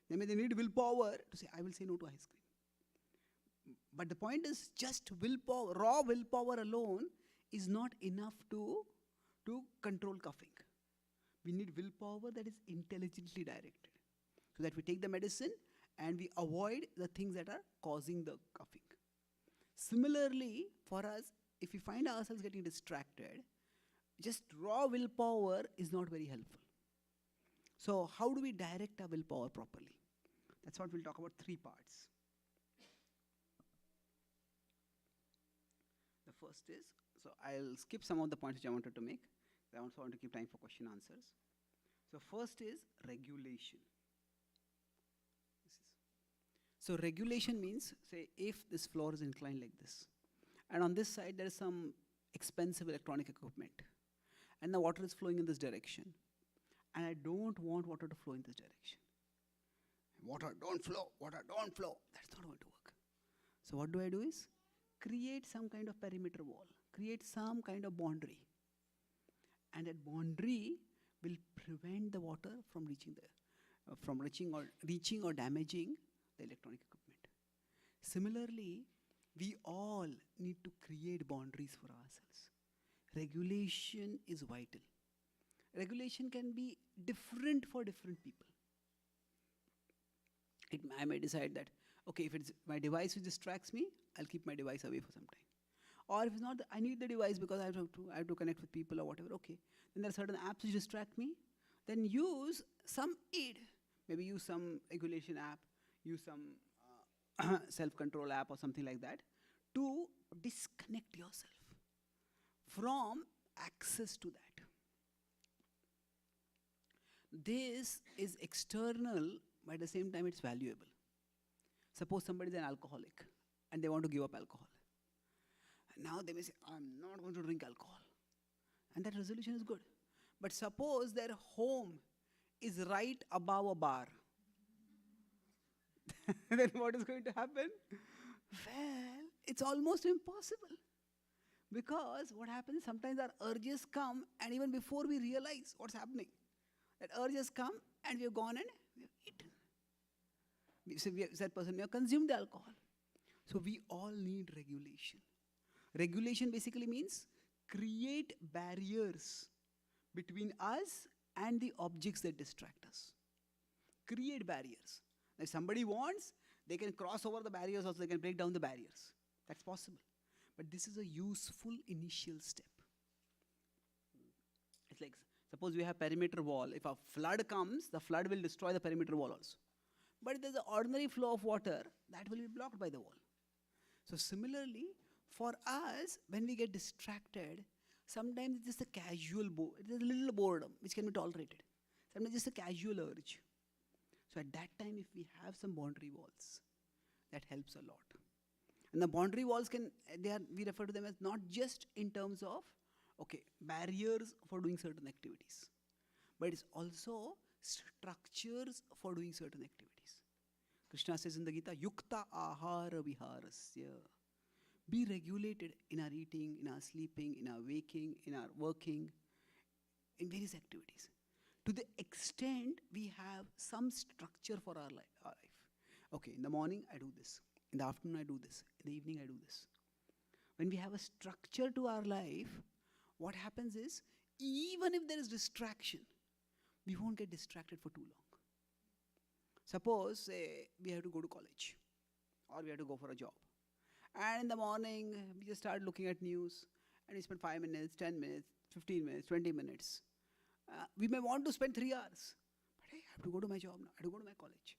then they need willpower to say, I will say no to ice cream. But the point is, just willpower, raw willpower alone is not enough to control coughing. We need willpower that is intelligently directed, so that we take the medicine and we avoid the things that are causing the coughing. Similarly, for us, if we find ourselves getting distracted, just raw willpower is not very helpful. So how do we direct our willpower properly? That's what we'll talk about 3 parts. The first is, so I'll skip some of the points which I wanted to make. I also want to keep time for question answers. So first is regulation. So regulation means, say, if this floor is inclined like this, and on this side there is some expensive electronic equipment, and the water is flowing in this direction, and I don't want water to flow in this direction. Water don't flow, that's not going to work. So what do I do is, create some kind of perimeter wall, create some kind of boundary, and that boundary will prevent the water from reaching or damaging the electronic equipment. Similarly, we all need to create boundaries for ourselves. Regulation is vital. Regulation can be different for different people. I may decide that, okay, if it's my device which distracts me, I'll keep my device away for some time. Or if it's not, I need the device because I have to connect with people or whatever, okay. Then there are certain apps which distract me. Then use some aid. Maybe use some regulation app, use some self-control app or something like that to disconnect yourself from access to that. This is external, but at the same time it's valuable. Suppose somebody is an alcoholic and they want to give up alcohol. And now they may say, I'm not going to drink alcohol. And that resolution is good. But suppose their home is right above a bar. Then what is going to happen? Well, it's almost impossible. Because what happens, sometimes our urges come, and even before we realize what's happening, that urges come and we have gone and we have eaten. That person may have consumed the alcohol. So we all need regulation. Regulation basically means create barriers between us and the objects that distract us. Create barriers. If somebody wants, they can cross over the barriers, also they can break down the barriers. That's possible. But this is a useful initial step. It's like, suppose we have perimeter wall. If a flood comes, the flood will destroy the perimeter wall also. But if there's an ordinary flow of water, that will be blocked by the wall. So similarly, for us, when we get distracted, sometimes it's just a casual, it is a little boredom, which can be tolerated. Sometimes just a casual urge. So at that time, if we have some boundary walls, that helps a lot. And the boundary walls we refer to them as not just in terms of, barriers for doing certain activities, but it's also structures for doing certain activities. Krishna says in the Gita, Yukta ahara viharasya. Be regulated in our eating, in our sleeping, in our waking, in our working, in various activities. To the extent we have some structure for our life. Okay, in the morning I do this. In the afternoon I do this. In the evening I do this. When we have a structure to our life, what happens is, even if there is distraction, we won't get distracted for too long. Suppose we have to go to college, or we have to go for a job. And in the morning, we just start looking at news, and we spend 5 minutes, 10 minutes, 15 minutes, 20 minutes. We may want to spend 3 hours, but hey, I have to go to my job now, I have to go to my college.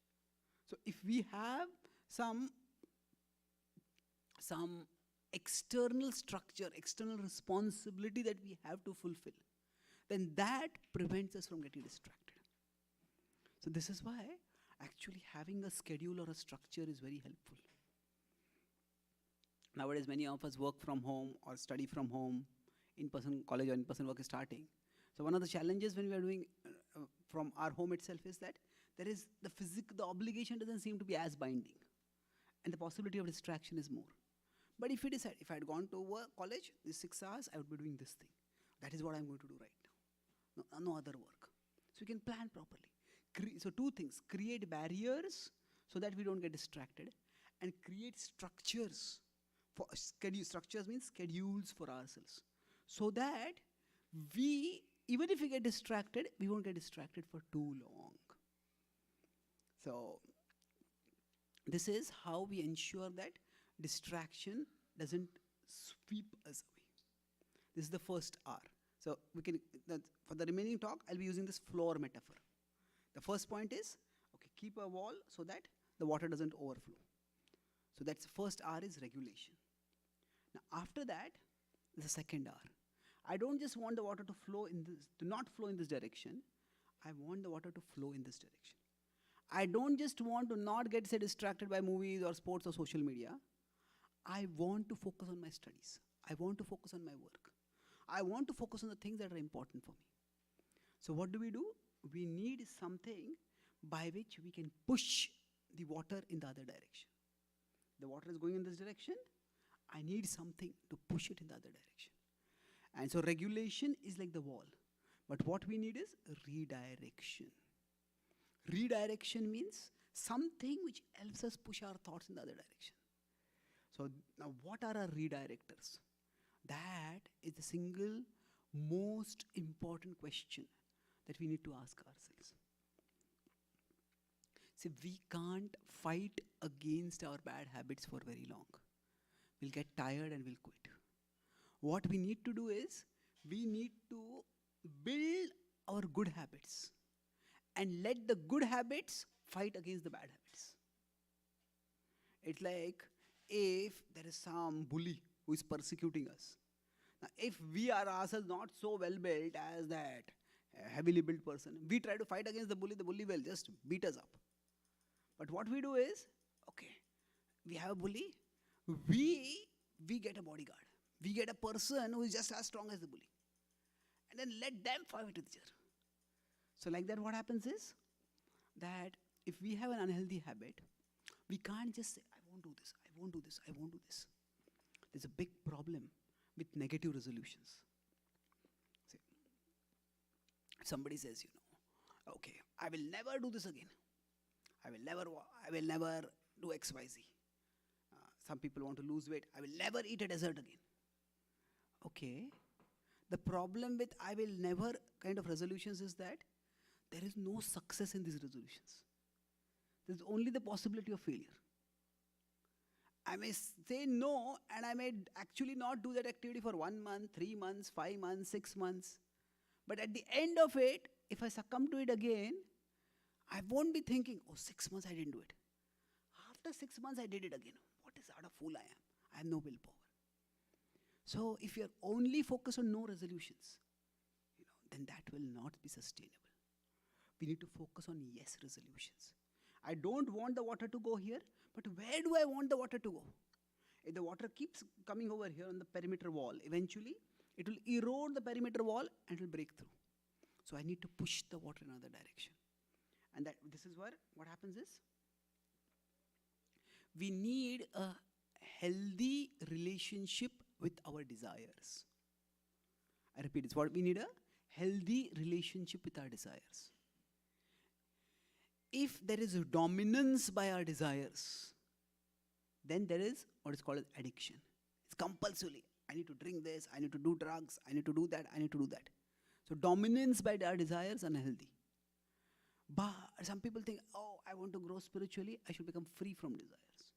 So if we have some external structure, external responsibility that we have to fulfill, then that prevents us from getting distracted. So this is why actually having a schedule or a structure is very helpful. Nowadays, many of us work from home or study from home. In-person college or in-person work is starting. So one of the challenges when we are doing from our home itself is that there is the obligation doesn't seem to be as binding, and the possibility of distraction is more. But if we decide, if I had gone to college, these 6 hours, I would be doing this thing. That is what I'm going to do right now. No other work. So we can plan properly. So 2 things: create barriers so that we don't get distracted, and create structures. Structures means schedules for ourselves, so that even if we get distracted, we won't get distracted for too long. So this is how we ensure that distraction doesn't sweep us away. This is the first R. So for the remaining talk, I'll be using this floor metaphor. The first point is, keep a wall so that the water doesn't overflow. So that's the first R is regulation. Now after that, the second R. I don't just want the water to not flow in this direction. I want the water to flow in this direction. I don't just want to not get say distracted by movies or sports or social media. I want to focus on my studies. I want to focus on my work. I want to focus on the things that are important for me. So what do? We need something by which we can push the water in the other direction. The water is going in this direction. I need something to push it in the other direction. And so regulation is like the wall. But what we need is redirection. Redirection means something which helps us push our thoughts in the other direction. So now what are our redirectors? That is the single most important question that we need to ask ourselves. See, we can't fight against our bad habits for very long. We'll get tired and we'll quit. What we need to do is, we need to build our good habits and let the good habits fight against the bad habits. It's like if there is some bully who is persecuting us. Now, if we are ourselves not so well built as that heavily built person, we try to fight against the bully will just beat us up. But what we do is, okay, we have a bully, we get a bodyguard. We get a person who is just as strong as the bully. And then let them fight with each other. So like that, what happens is that if we have an unhealthy habit, we can't just say, I won't do this, I won't do this, I won't do this. There's a big problem with negative resolutions. See, if somebody says, okay, I will never do this again. I will never do X, Y, Z. Some people want to lose weight. I will never eat a dessert again. Okay. The problem with I will never kind of resolutions is that there is no success in these resolutions. There's only the possibility of failure. I may say no, and I may actually not do that activity for 1 month, 3 months, 5 months, 6 months. But at the end of it, if I succumb to it again, I won't be thinking, 6 months I didn't do it. After 6 months I did it again. What a sort of fool I am. I have no willpower. So if you're only focused on no resolutions, then that will not be sustainable. We need to focus on yes resolutions. I don't want the water to go here, but where do I want the water to go? If the water keeps coming over here on the perimeter wall, eventually it will erode the perimeter wall and it will break through. So I need to push the water in another direction. And this is where what happens is, we need a healthy relationship with our desires. I repeat, it's what we need, a healthy relationship with our desires. If there is a dominance by our desires, then there is what is called as addiction. It's compulsively. I need to drink this, I need to do drugs, I need to do that, I need to do that. So dominance by our desires is unhealthy. But some people think, I want to grow spiritually, I should become free from desires.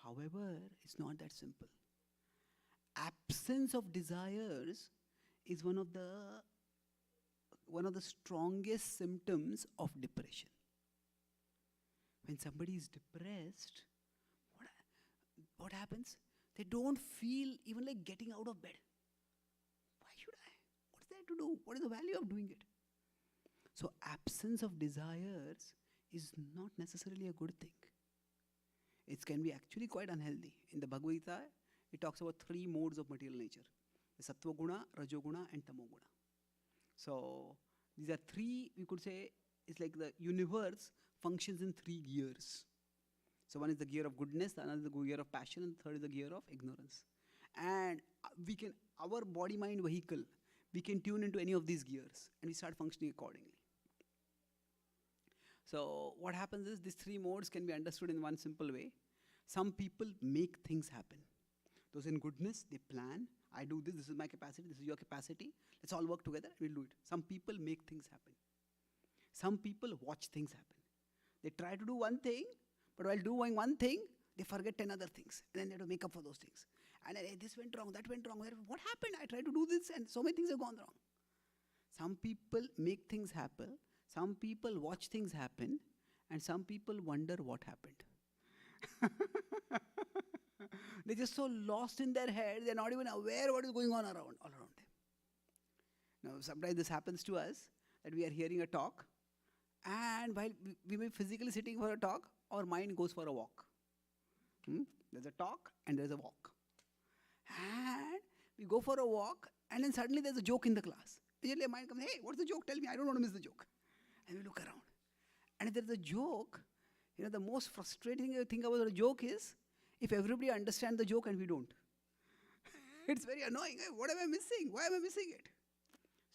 However, it's not that simple. Absence of desires is one of the strongest symptoms of depression. When somebody is depressed, what happens? They don't feel even like getting out of bed. Why should I? What's there to do? What is the value of doing it? So absence of desires is not necessarily a good thing. It can be actually quite unhealthy. In the Bhagavad Gita, it talks about 3 modes of material nature: the Sattva Guna, Rajo Guna, and Tamo Guna. So these are 3, we could say, it's like the universe functions in 3 gears. So one is the gear of goodness, another is the gear of passion, and the third is the gear of ignorance. And our body-mind vehicle, we can tune into any of these gears and we start functioning accordingly. So what happens is, these 3 modes can be understood in one simple way. Some people make things happen. Those in goodness, they plan. I do this, this is my capacity, this is your capacity. Let's all work together, we'll do it. Some people make things happen. Some people watch things happen. They try to do one thing, but while doing one thing, they forget 10 other things. And then they have to make up for those things. And then, hey, this went wrong, that went wrong. What happened? I tried to do this and so many things have gone wrong. Some people make things happen. Some people watch things happen. And some people wonder what happened. They're just so lost in their head, they're not even aware what is going on all around them. Now, sometimes this happens to us, that we are hearing a talk, and while we may be physically sitting for a talk, our mind goes for a walk. There's a talk and there's a walk. And we go for a walk, and then suddenly there's a joke in the class. Usually our mind comes, hey, what's the joke? Tell me, I don't want to miss the joke. And we look around. And if there's a joke, the most frustrating thing about a joke is if everybody understands the joke and we don't. It's very annoying. Hey, what am I missing? Why am I missing it?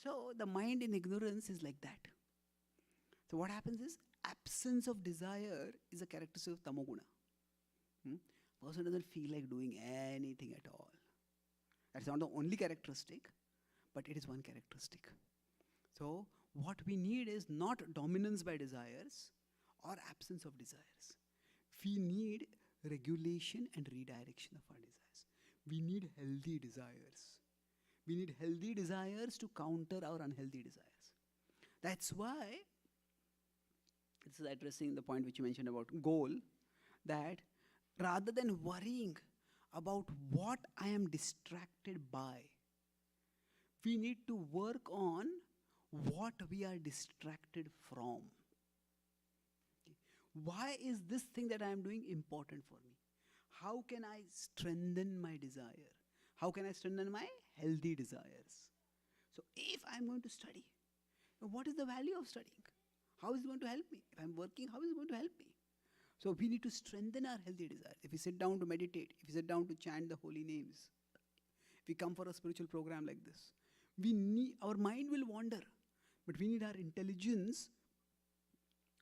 So the mind in ignorance is like that. So what happens is absence of desire is a characteristic of tamoguna. Person doesn't feel like doing anything at all. That's not the only characteristic, but it is one characteristic. So what we need is not dominance by desires or absence of desires. We need regulation and redirection of our desires. We need healthy desires. We need healthy desires to counter our unhealthy desires. That's why, this is addressing the point which you mentioned about goal, that rather than worrying about what I am distracted by, we need to work on what we are distracted from. Okay. Why is this thing that I am doing important for me? How can I strengthen my desire? How can I strengthen my healthy desires? So if I'm going to study, what is the value of studying? How is it going to help me? If I'm working, how is it going to help me? So we need to strengthen our healthy desires. If we sit down to meditate, if we sit down to chant the holy names, if we come for a spiritual program like this, our mind will wander, but we need our intelligence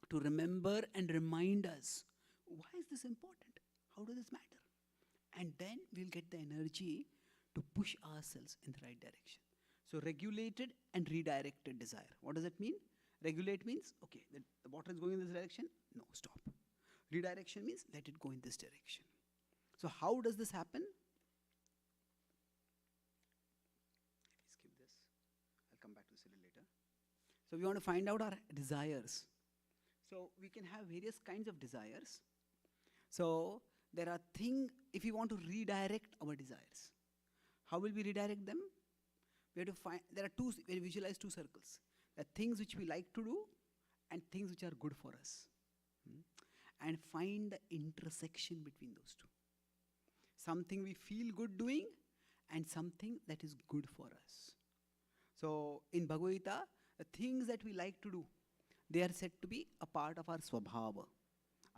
to remember and remind us, why is this important? How does this matter? And then we'll get the energy to push ourselves in the right direction. So regulated and redirected desire. What does that mean? Regulate means, okay, the water is going in this direction. No, stop. Redirection means let it go in this direction. So how does this happen? Skip this. I'll come back to this a little later. So we want to find out our desires. So we can have various kinds of desires. So there are things, if we want to redirect our desires, how will we redirect them? We have to find, there are two, we visualize two circles. There are things which we like to do and things which are good for us. And find the intersection between those two. Something we feel good doing and something that is good for us. So in Bhagavad Gita, the things that we like to do, they are said to be a part of our swabhava,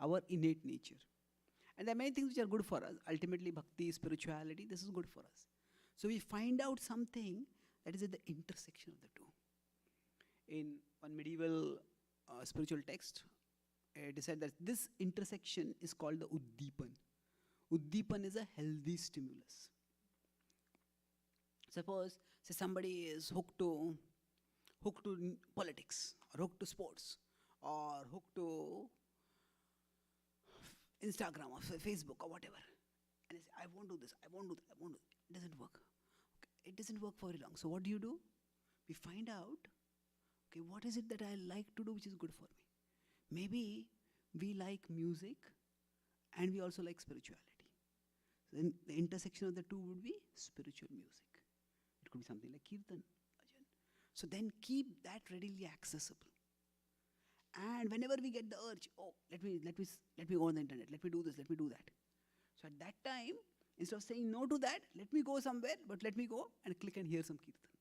our innate nature. And there are many things which are good for us. Ultimately, bhakti, spirituality, this is good for us. So we find out something that is at the intersection of the two. In one medieval spiritual text, it is said that this intersection is called the Uddipan. Uddipan is a healthy stimulus. Suppose, say somebody is hooked to politics, or hooked to sports, or hooked to Instagram or Facebook or whatever. And they say, I won't do this, I won't do that, I won't do that. It doesn't work. Okay. It doesn't work for very long. So what do? We find out, okay, what is it that I like to do which is good for me? Maybe we like music and we also like spirituality. So then the intersection of the two would be spiritual music. It could be something like kirtan, bhajan. So then keep that readily accessible. And whenever we get the urge, oh, let me go on the internet, let me do this, let me do that. So at that time, instead of saying no to that, let me go somewhere, but let me go and click and hear some kirtan.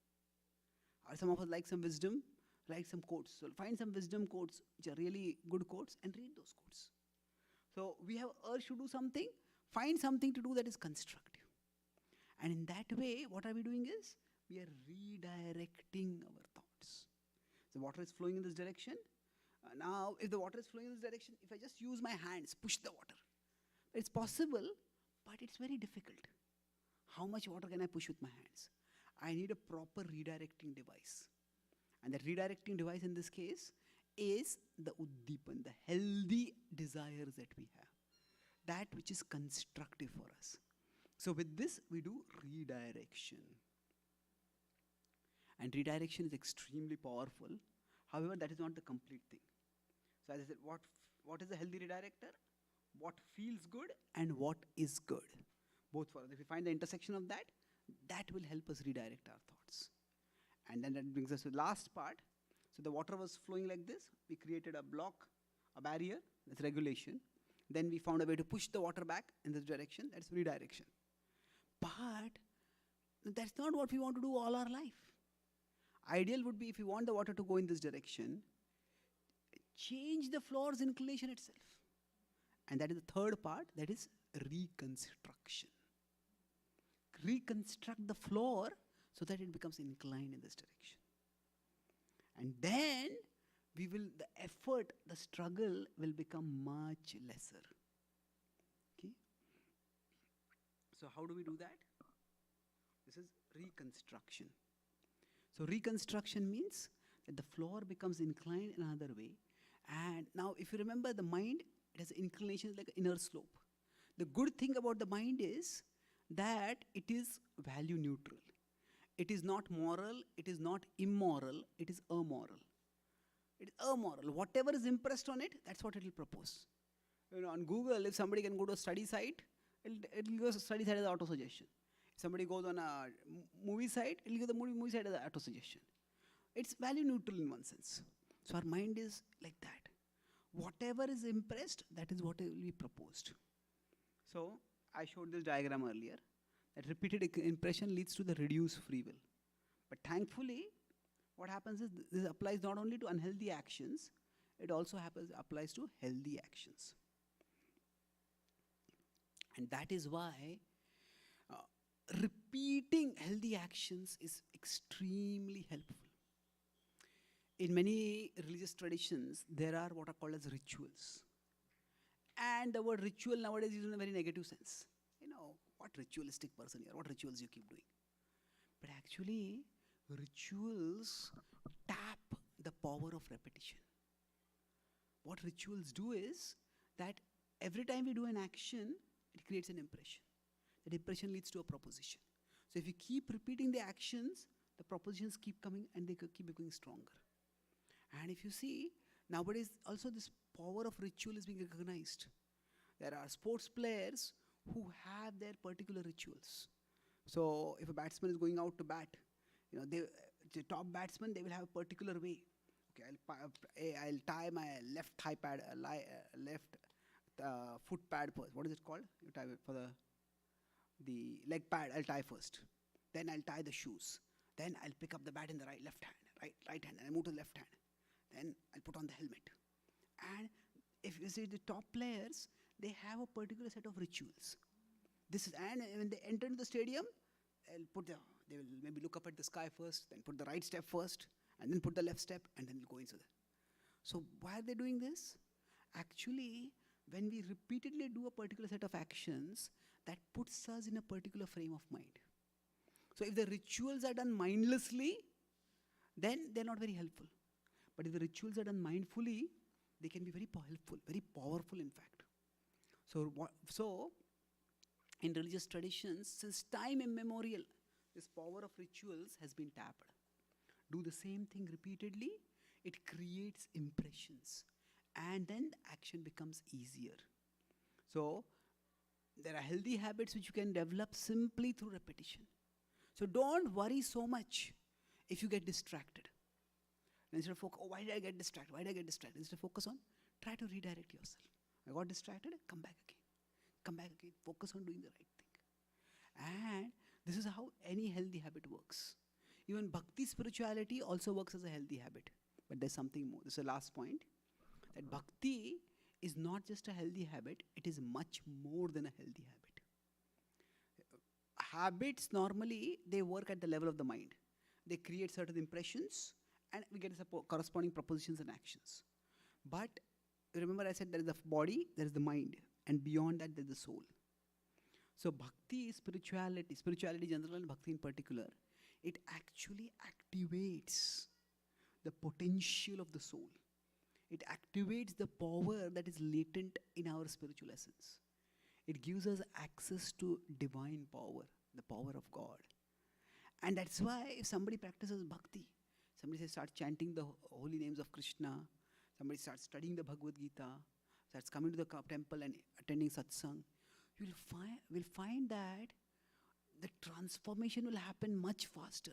Or some of us like some wisdom, like some quotes. So find some wisdom quotes, which are really good quotes, and read those quotes. So we have urge to do something, find something to do that is constructive. And in that way, what are we doing is, we are redirecting our thoughts. The water is flowing in this direction. Now, if the water is flowing in this direction, if I just use my hands, push the water. It's possible, but it's very difficult. How much water can I push with my hands? I need a proper redirecting device. And that redirecting device in this case is the Uddipan, the healthy desires that we have. That which is constructive for us. So with this, we do redirection. And redirection is extremely powerful. However, that is not the complete thing. So as I said, what is a healthy redirector? What feels good and what is good. Both for us. If we find the intersection of that, that will help us redirect our thoughts. And then that brings us to the last part. So the water was flowing like this. We created a block, a barrier, that's regulation. Then we found a way to push the water back in this direction, that's redirection. But that's not what we want to do all our life. Ideal would be, if you want the water to go in this direction, change the floor's inclination itself. And that is the third part, that is reconstruction. Reconstruct the floor so that it becomes inclined in this direction. And then the effort, the struggle will become much lesser. Okay? So how do we do that? This is reconstruction. So reconstruction means that the floor becomes inclined in another way. And now if you remember, the mind, it has inclinations like an inner slope. The good thing about the mind is that it is value neutral. It is not moral, it is not immoral, it is amoral. It is amoral. Whatever is impressed on it, that's what it will propose. You know, on Google, if somebody can go to a study site, it will go to a study site as auto-suggestion. If somebody goes on a movie site, it will give the movie site as auto-suggestion. It's value neutral in one sense. So our mind is like that. Whatever is impressed, that is what will be proposed. So I showed this diagram earlier, that repeated impression leads to the reduced free will. But thankfully, what happens is this applies not only to unhealthy actions, it also applies to healthy actions. And that is why repeating healthy actions is extremely helpful. In many religious traditions, there are what are called as rituals. And the word ritual nowadays is used in a very negative sense. You know, what ritualistic person you are, what rituals you keep doing. But actually, rituals tap the power of repetition. What rituals do is that every time we do an action, it creates an impression. That impression leads to a proposition. So if you keep repeating the actions, the propositions keep coming and they keep becoming stronger. And if you see, nowadays also this power of ritual is being recognized. There are sports players who have their particular rituals. So if a batsman is going out to bat, you know, the top batsman, they will have a particular way. Okay, I'll tie my left thigh pad, left foot pad first. What is it called? You tie it for the leg pad. I'll tie first. Then I'll tie the shoes. Then I'll pick up the bat in the right hand, and I move to the left hand. Then I'll put on the helmet. And if you see the top players, they have a particular set of rituals. And when they enter into the stadium, they will maybe look up at the sky first, then put the right step first, and then put the left step, and then go into the. So why are they doing this? Actually, when we repeatedly do a particular set of actions, that puts us in a particular frame of mind. So if the rituals are done mindlessly, then they're not very helpful. But if the rituals are done mindfully, they can be very helpful, very powerful in fact. So in religious traditions, since time immemorial, this power of rituals has been tapped. Do the same thing repeatedly, it creates impressions. And then the action becomes easier. So there are healthy habits which you can develop simply through repetition. So don't worry so much if you get distracted. Instead of why did I get distracted? Why did I get distracted? Instead of focus on, try to redirect yourself. I got distracted, come back again. Come back again, focus on doing the right thing. And this is how any healthy habit works. Even bhakti spirituality also works as a healthy habit. But there's something more. This is the last point. That bhakti is not just a healthy habit, it is much more than a healthy habit. Habits normally, they work at the level of the mind. They create certain impressions and we get corresponding propositions and actions. But remember I said there is the body, there is the mind, and beyond that there is the soul. So bhakti is spirituality general and bhakti in particular. It actually activates the potential of the soul. It activates the power that is latent in our spiritual essence. It gives us access to divine power, the power of God. And that's why if somebody practices bhakti, somebody starts chanting the holy names of Krishna, somebody starts studying the Bhagavad Gita, starts coming to the temple and attending satsang, you will find that the transformation will happen much faster.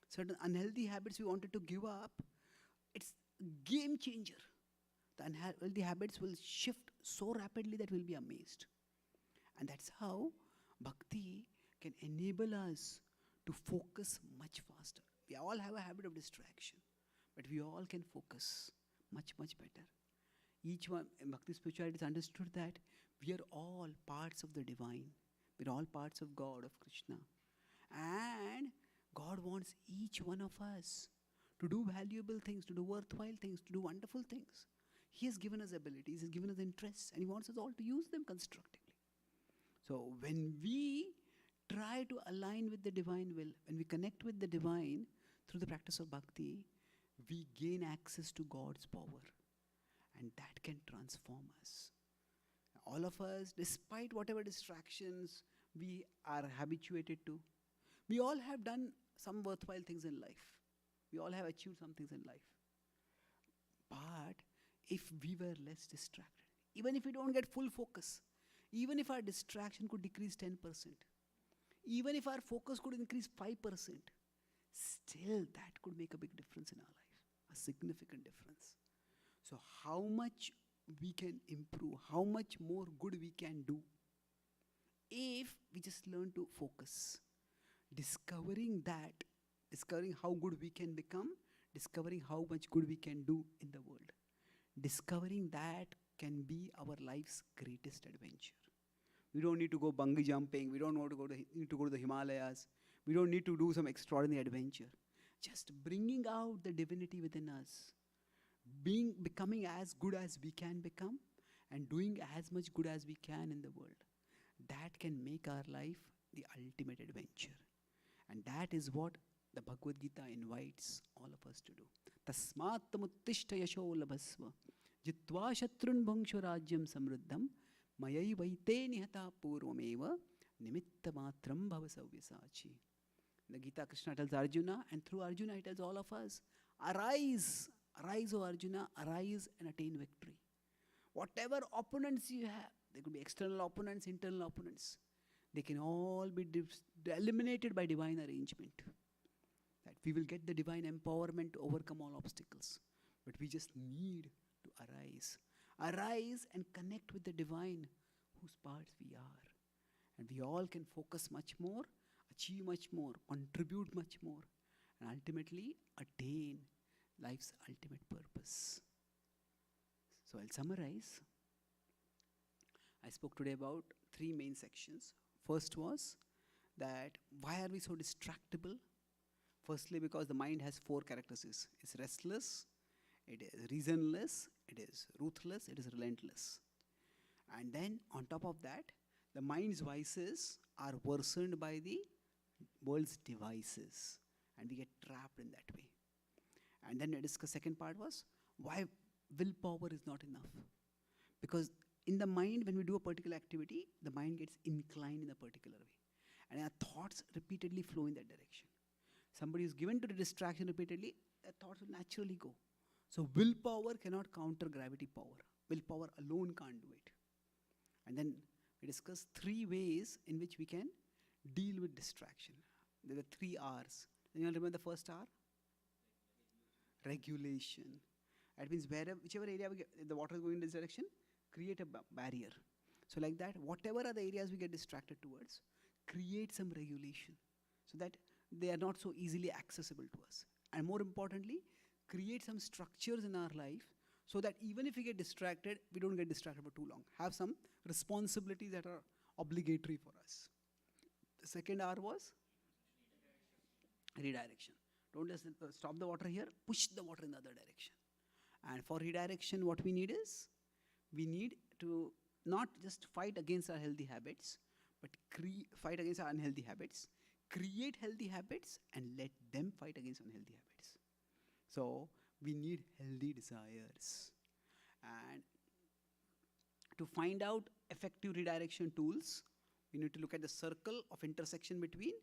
Certain unhealthy habits we wanted to give up, It's a game changer. The unhealthy habits will shift so rapidly that we'll be amazed. And that's how bhakti can enable us to focus much faster. We all have a habit of distraction, but we all can focus much, much better. Each one in bhakti spirituality is understood that we are all parts of the divine. We're all parts of God, of Krishna. And God wants each one of us to do valuable things, to do worthwhile things, to do wonderful things. He has given us abilities, He has given us interests, and He wants us all to use them constructively. So when we try to align with the divine will, when we connect with the divine through the practice of bhakti, we gain access to God's power. And that can transform us. All of us, despite whatever distractions we are habituated to, we all have done some worthwhile things in life. We all have achieved some things in life. But if we were less distracted, even if we don't get full focus, even if our distraction could decrease 10%, even if our focus could increase 5%, still that could make a big difference in our life, a significant difference. So how much we can improve, how much more good we can do if we just learn to focus. Discovering how good we can become, discovering how much good we can do in the world. Discovering that can be our life's greatest adventure. We don't need to go bungee jumping, we don't need to go to the Himalayas, we don't need to do some extraordinary adventure. Just bringing out the divinity within us, becoming as good as we can become, and doing as much good as we can in the world. That can make our life the ultimate adventure. And that is what the Bhagavad Gita invites all of us to do. Tasmat tamuttishta yasho labhasva jitva shatrun bhangsho rajyam samruddham mayai vaite nihata purvameva nimitta matram bhava savyasachi. The Gita, Krishna tells Arjuna, and through Arjuna he tells all of us, arise, arise, O Arjuna, arise and attain victory. Whatever opponents you have, they could be external opponents, internal opponents, they can all be eliminated by divine arrangement. That we will get the divine empowerment to overcome all obstacles. But we just need to arise. Arise and connect with the divine whose parts we are. And we all can focus much more, achieve much more, contribute much more, and ultimately attain life's ultimate purpose. So I'll summarize. I spoke today about 3 main sections. First was that why are we so distractible? Firstly, because the mind has 4 characteristics. It's restless, it is reasonless, it is ruthless, it is relentless. And then on top of that, the mind's vices are worsened by the world's devices, and we get trapped in that way. And then I discussed second part was why willpower is not enough. Because in the mind, when we do a particular activity, the mind gets inclined in a particular way. And our thoughts repeatedly flow in that direction. Somebody is given to the distraction repeatedly, their thoughts will naturally go. So willpower cannot counter gravity power. Willpower alone can't do it. And then we discussed 3 ways in which we can deal with distraction. There were 3 R's. Anyone remember the first R? Regulation. That means whichever area the water is going in this direction, create a barrier. So like that, whatever are the areas we get distracted towards, create some regulation so that they are not so easily accessible to us. And more importantly, create some structures in our life so that even if we get distracted, we don't get distracted for too long. Have some responsibilities that are obligatory for us. The second R was redirection. Don't just stop the water here, push the water in the other direction. And for redirection, what we need is, we need to not just fight against our healthy habits, but fight against our unhealthy habits, create healthy habits, and let them fight against unhealthy habits. So we need healthy desires. And to find out effective redirection tools, we need to look at the circle of intersection between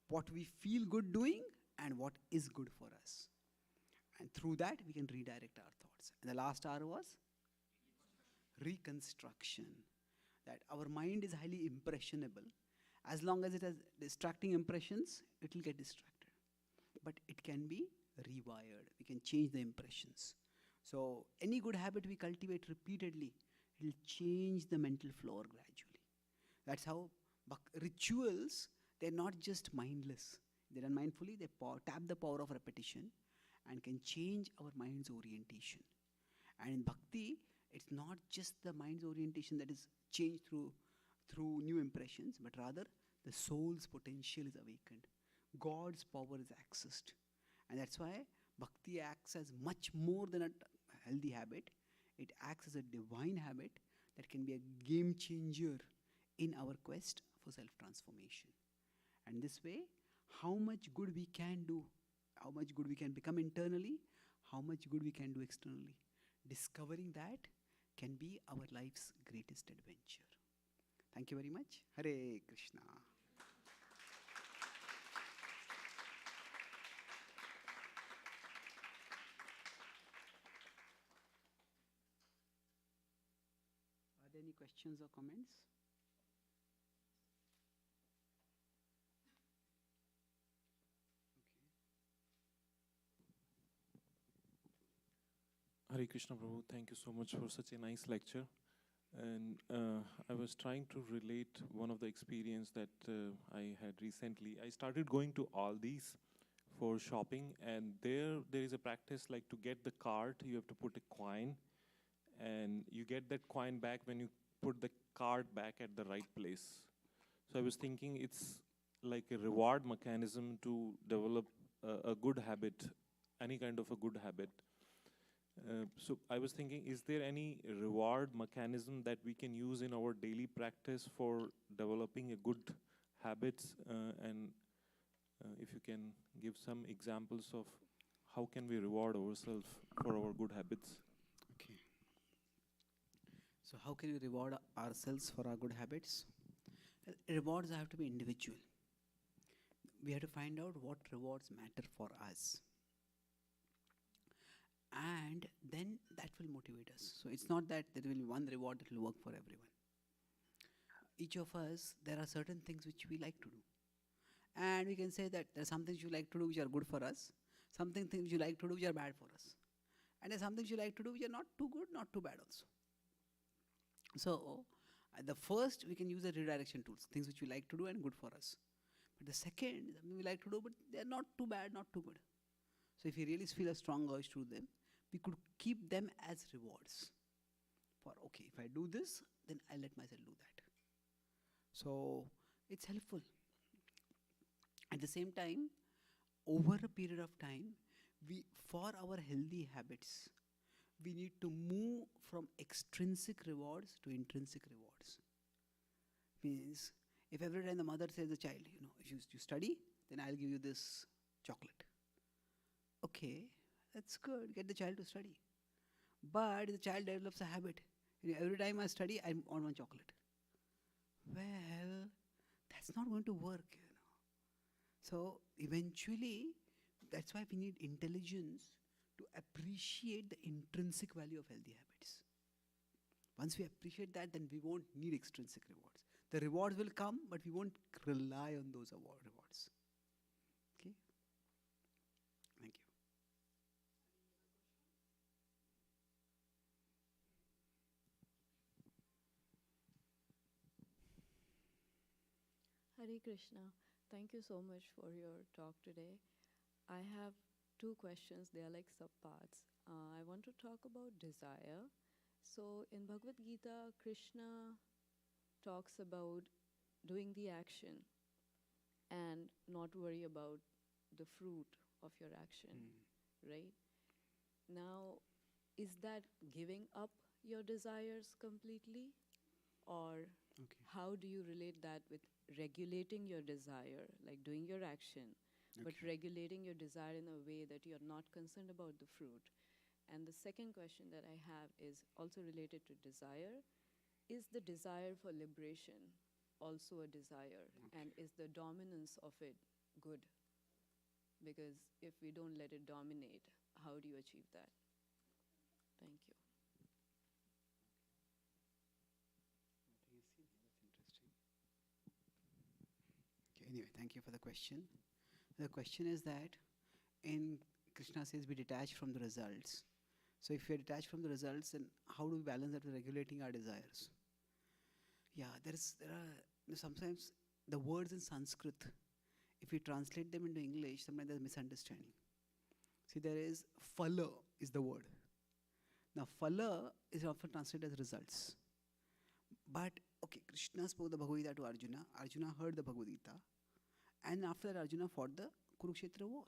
what we feel good doing and what is good for us. And through that, we can redirect our thoughts. And the last R was reconstruction. That our mind is highly impressionable. As long as it has distracting impressions, it will get distracted. But it can be rewired. We can change the impressions. So any good habit we cultivate repeatedly, it will change the mental floor gradually. That's how rituals, they're not just mindless. They're done mindfully, they tap the power of repetition and can change our mind's orientation. And in bhakti, it's not just the mind's orientation that is changed through new impressions, but rather the soul's potential is awakened. God's power is accessed. And that's why bhakti acts as much more than a healthy habit. It acts as a divine habit that can be a game changer in our quest for self-transformation. And this way, how much good we can do, how much good we can become internally, how much good we can do externally. Discovering that can be our life's greatest adventure. Thank you very much. Hare Krishna. Are there any questions or comments? Hare Krishna Prabhu, thank you so much for such a nice lecture. And I was trying to relate one of the experience that I had recently. I started going to Aldi's for shopping, and there is a practice like to get the cart, you have to put a coin, and you get that coin back when you put the card back at the right place. So I was thinking it's like a reward mechanism to develop a good habit, any kind of a good habit. So I was thinking, is there any reward mechanism that we can use in our daily practice for developing a good habits? And if you can give some examples of how can we reward ourselves for our good habits? Okay. So how can we reward ourselves for our good habits? Rewards have to be individual. We have to find out what rewards matter for us. And then that will motivate us. So it's not that there will be one reward that will work for everyone. Each of us, there are certain things which we like to do. And we can say that there are some things you like to do which are good for us, some things you like to do which are bad for us. And there are some things you like to do which are not too good, not too bad also. So the first, we can use the redirection tools, things which we like to do and good for us. But the second, something we like to do, but they are not too bad, not too good. So if you really feel a strong urge to do them, we could keep them as rewards. For, okay, if I do this, then I'll let myself do that. So it's helpful. At the same time, over a period of time, for our healthy habits, we need to move from extrinsic rewards to intrinsic rewards. Means, if every time the mother says to the child, if you study, then I'll give you this chocolate. Okay, that's good, get the child to study. But the child develops a habit. Every time I study, I want one chocolate. Well, that's not going to work, So eventually, that's why we need intelligence to appreciate the intrinsic value of healthy habits. Once we appreciate that, then we won't need extrinsic rewards. The rewards will come, but we won't rely on those rewards. Okay? Thank you. Hare Krishna. Thank you so much for your talk today. I have two questions. They are like subparts. I want to talk about desire. So in Bhagavad Gita, Krishna talks about doing the action and not worry about the fruit of your action, right? Now, is that giving up your desires completely? Or how do you relate that with regulating your desire, like doing your action, but regulating your desire in a way that you're not concerned about the fruit? And the second question that I have is also related to desire. Is the desire for liberation also a desire? And is the dominance of it good? Because if we don't let it dominate, how do you achieve that? Thank you. Okay, anyway, thank you for the question. The question is that in Krishna says be detached from the results. So if we are detached from the results, then how do we balance that with regulating our desires? Yeah, there are sometimes the words in Sanskrit, if we translate them into English, sometimes there's misunderstanding. See, there is phala is the word. Now, phala is often translated as results. But, okay, Krishna spoke the Bhagavad Gita to Arjuna. Arjuna heard the Bhagavad Gita. And after that, Arjuna fought the Kurukshetra war.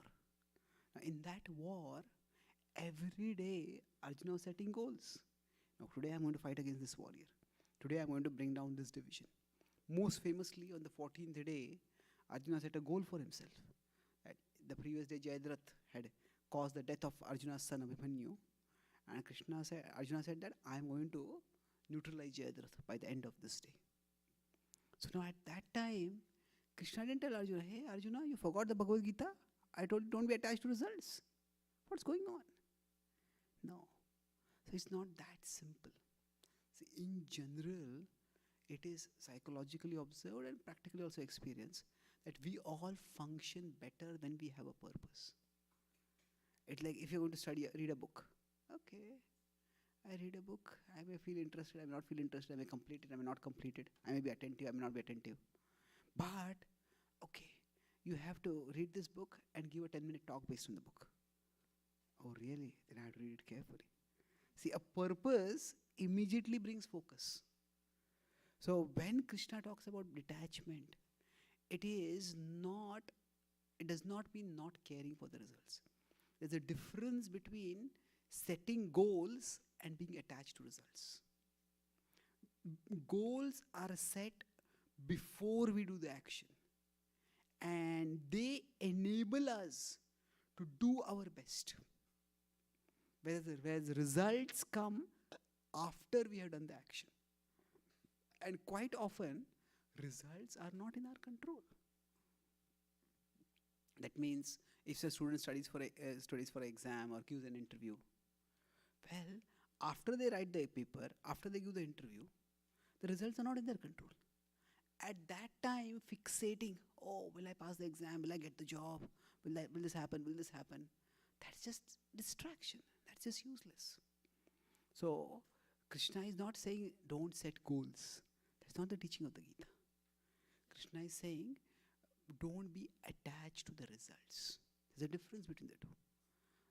Now, in that war, every day, Arjuna was setting goals. Now, today I'm going to fight against this warrior. Today I'm going to bring down this division. Most famously, on the 14th day, Arjuna set a goal for himself. That the previous day, Jayadrath had caused the death of Arjuna's son Abhimanyu. And Arjuna said that I am going to neutralize Jayadrath by the end of this day. So now at that time, Krishna didn't tell Arjuna, hey Arjuna, you forgot the Bhagavad Gita? I told you don't be attached to results. What's going on? No. So it's not that simple. See, in general, it is psychologically observed and practically also experienced that we all function better when we have a purpose. It's like if you're going to read a book. Okay, I read a book, I may feel interested, I may not feel interested, I may complete it, I may not complete it, I may be attentive, I may not be attentive. But, okay, you have to read this book and give a 10-minute talk based on the book. Oh really? Then I have to read it carefully. See, a purpose immediately brings focus. So when Krishna talks about detachment, it does not mean not caring for the results. There's a difference between setting goals and being attached to results. Goals are set before we do the action, and they enable us to do our best. Whereas results come after we have done the action. And quite often, results are not in our control. That means if a student studies for an exam or gives an interview, well, after they write the paper, after they give the interview, the results are not in their control. At that time, fixating, oh, will I pass the exam? Will I get the job? Will this happen? Will this happen? That's just distraction. That's just useless. So, Krishna is not saying don't set goals. That's not the teaching of the Gita. Krishna is saying don't be attached to the results. There's a difference between the two.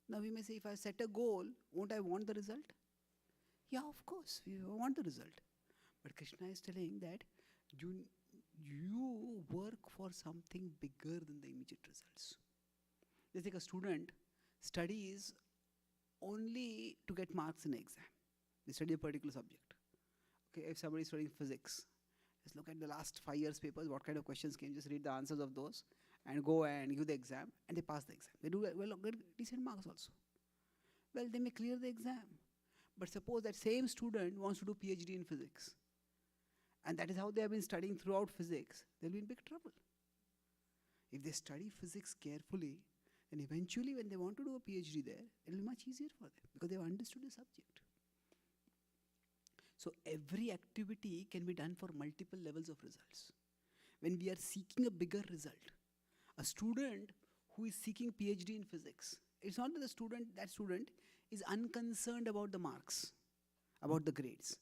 Now we may say, if I set a goal, won't I want the result? Yeah, of course, we want the result. But Krishna is telling that you work for something bigger than the immediate results. Let's take a student studies only to get marks in an exam. They study a particular subject. Okay, if somebody is studying physics, just look at the last 5 years' papers, what kind of questions came, just read the answers of those, and go and give the exam, and they pass the exam. They do well, get decent marks also. Well, they may clear the exam. But suppose that same student wants to do PhD in physics, and that is how they have been studying throughout physics, they'll be in big trouble. If they study physics carefully, then eventually when they want to do a PhD there, it'll be much easier for them because they've understood the subject. So every activity can be done for multiple levels of results. When we are seeking a bigger result, a student who is seeking PhD in physics, it's not that that student is unconcerned about the marks, about the grades.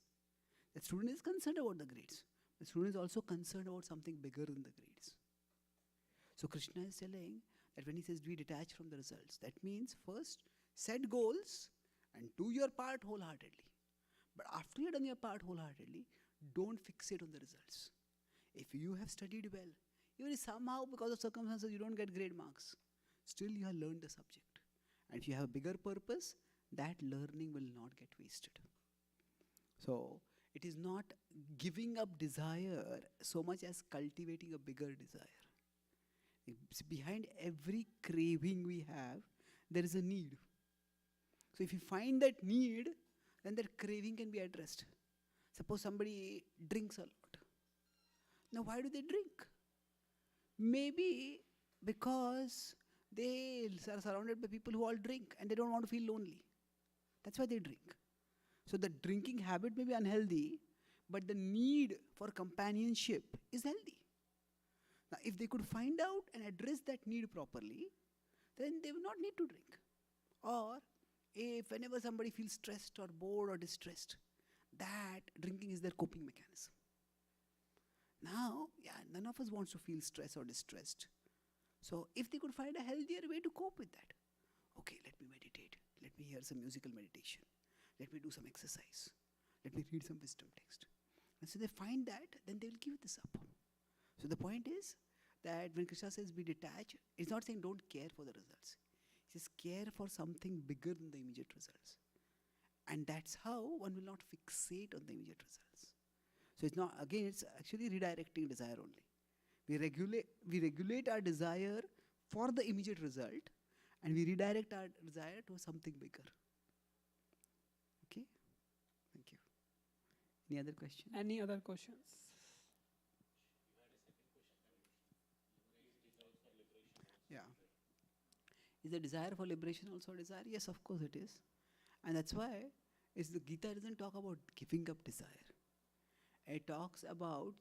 The student is concerned about the grades. The student is also concerned about something bigger than the grades. So Krishna is telling that when he says be detached from the results, that means first set goals and do your part wholeheartedly. But after you have done your part wholeheartedly, don't fixate on the results. If you have studied well, even if somehow because of circumstances you don't get grade marks, still you have learned the subject. And if you have a bigger purpose, that learning will not get wasted. So it is not giving up desire so much as cultivating a bigger desire. Behind every craving we have, there is a need. So if you find that need, then that craving can be addressed. Suppose somebody drinks a lot. Now why do they drink? Maybe because they are surrounded by people who all drink and they don't want to feel lonely. That's why they drink. So the drinking habit may be unhealthy, but the need for companionship is healthy. Now if they could find out and address that need properly, then they will not need to drink. Or if whenever somebody feels stressed or bored or distressed, that drinking is their coping mechanism. Now, yeah, none of us wants to feel stressed or distressed. So if they could find a healthier way to cope with that, okay, let me meditate. Let me hear some musical meditation. Let me do some exercise. Let me read some wisdom text. And so they find that, then they will give this up. So the point is that when Krishna says be detached, it's not saying don't care for the results. He says care for something bigger than the immediate results. And that's how one will not fixate on the immediate results. So it's not, again, it's actually redirecting desire only. We regulate our desire for the immediate result, and we redirect our desire to something bigger. Okay? Thank you. Any other question? Any other questions? Yeah. Is the desire for liberation also a desire? Yes, of course it is. And that's why the Gita doesn't talk about giving up desire. It talks about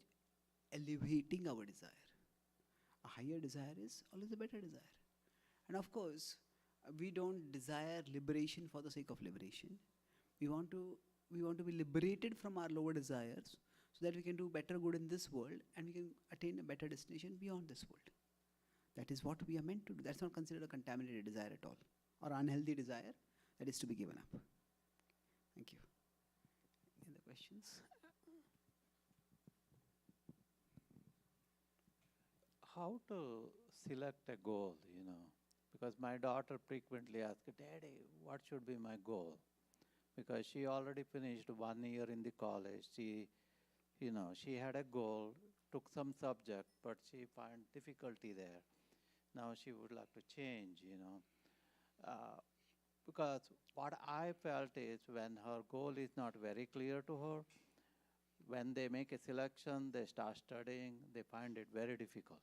elevating our desire. A higher desire is always a better desire. And of course, we don't desire liberation for the sake of liberation. We want to be liberated from our lower desires so that we can do better good in this world and we can attain a better destination beyond this world. That is what we are meant to do. That's not considered a contaminated desire at all, or unhealthy desire that is to be given up. Thank you. Any other questions? How to select a goal, because my daughter frequently asks, Daddy, what should be my goal? Because she already finished 1 year in the college. She had a goal, took some subject, but she found difficulty there. Now she would like to change, because what I felt is when her goal is not very clear to her, when they make a selection, they start studying, they find it very difficult.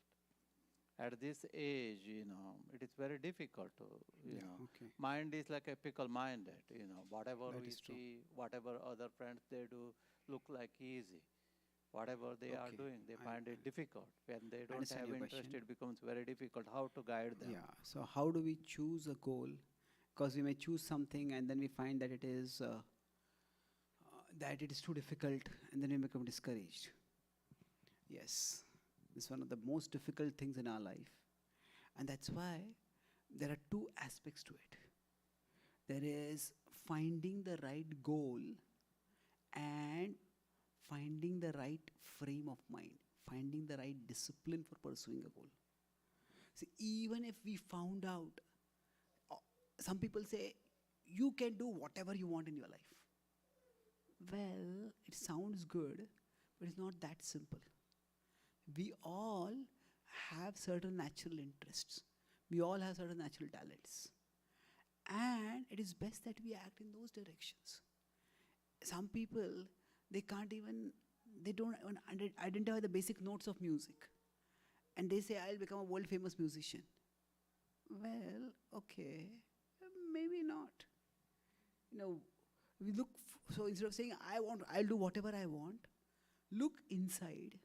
At this age, it is very difficult to, Okay. mind is like a pickle-minded, whatever That we is true. see, whatever other friends they do, look like easy. Whatever they are Okay. doing, they I- find it difficult. When they don't understand have your interest, question. it becomes very difficult how to guide them. Yeah. So how do we choose a goal? Because we may choose something and then we find that it is too difficult, and then we become discouraged. Yes, this is one of the most difficult things in our life, and that's why there are two aspects to it. There is finding the right goal and finding the right frame of mind, finding the right discipline for pursuing a goal. See, even if we found out, some people say, you can do whatever you want in your life. Well, it sounds good, but it's not that simple. We all have certain natural interests. We all have certain natural talents. And it is best that we act in those directions. Some people, they don't even identify the basic notes of music. And they say, I'll become a world famous musician. Well, okay, maybe not. We look, so instead of saying, I'll do whatever I want, look inside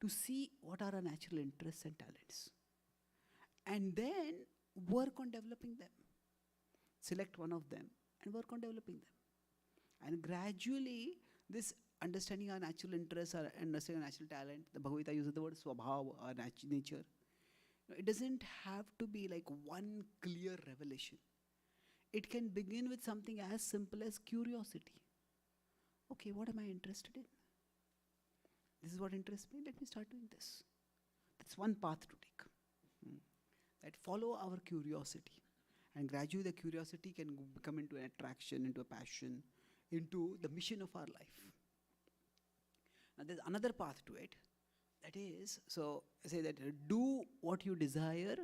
to see what are our natural interests and talents. And then work on developing them. Select one of them and work on developing them. And gradually, this understanding our natural interests, our understanding our natural talent, the Bhagavad Gita uses the word swabhav, our nature. It doesn't have to be like one clear revelation. It can begin with something as simple as curiosity. Okay, what am I interested in? This is what interests me, let me start doing this. That's one path to take. That follow our curiosity. And gradually the curiosity can become into an attraction, into a passion, into the mission of our life. Now there's another path to it. That is, so I say that do what you desire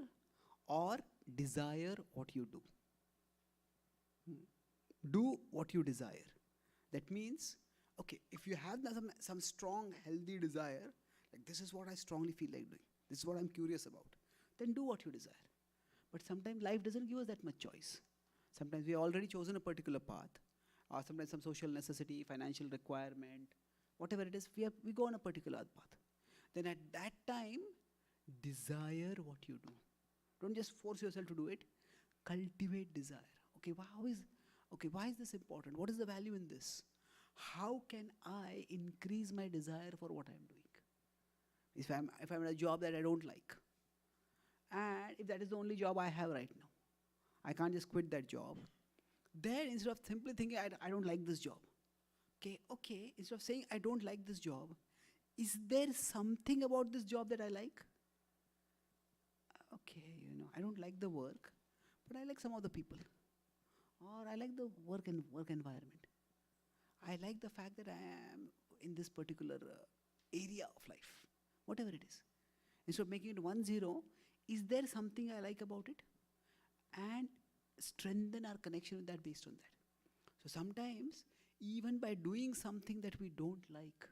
or desire what you do. Do what you desire. That means, okay, if you have some strong, healthy desire, like this is what I strongly feel like doing, this is what I'm curious about, then do what you desire. But sometimes life doesn't give us that much choice. Sometimes we already chosen a particular path, or sometimes some social necessity, financial requirement, whatever it is, we go on a particular path. Then at that time, desire what you do. Don't just force yourself to do it, cultivate desire. okay, why is this important? What is the value in this? How can I increase my desire for what I'm doing? If I'm in a job that I don't like, and if that is the only job I have right now, I can't just quit that job. Then instead of simply thinking, I don't like this job, okay, instead of saying I don't like this job, is there something about this job that I like? Okay, I don't like the work, but I like some of the people. Or I like the work environment. I like the fact that I am in this particular area of life, whatever it is. Instead of making it 1-0, is there something I like about it? And strengthen our connection with that based on that. So sometimes, even by doing something that we don't like,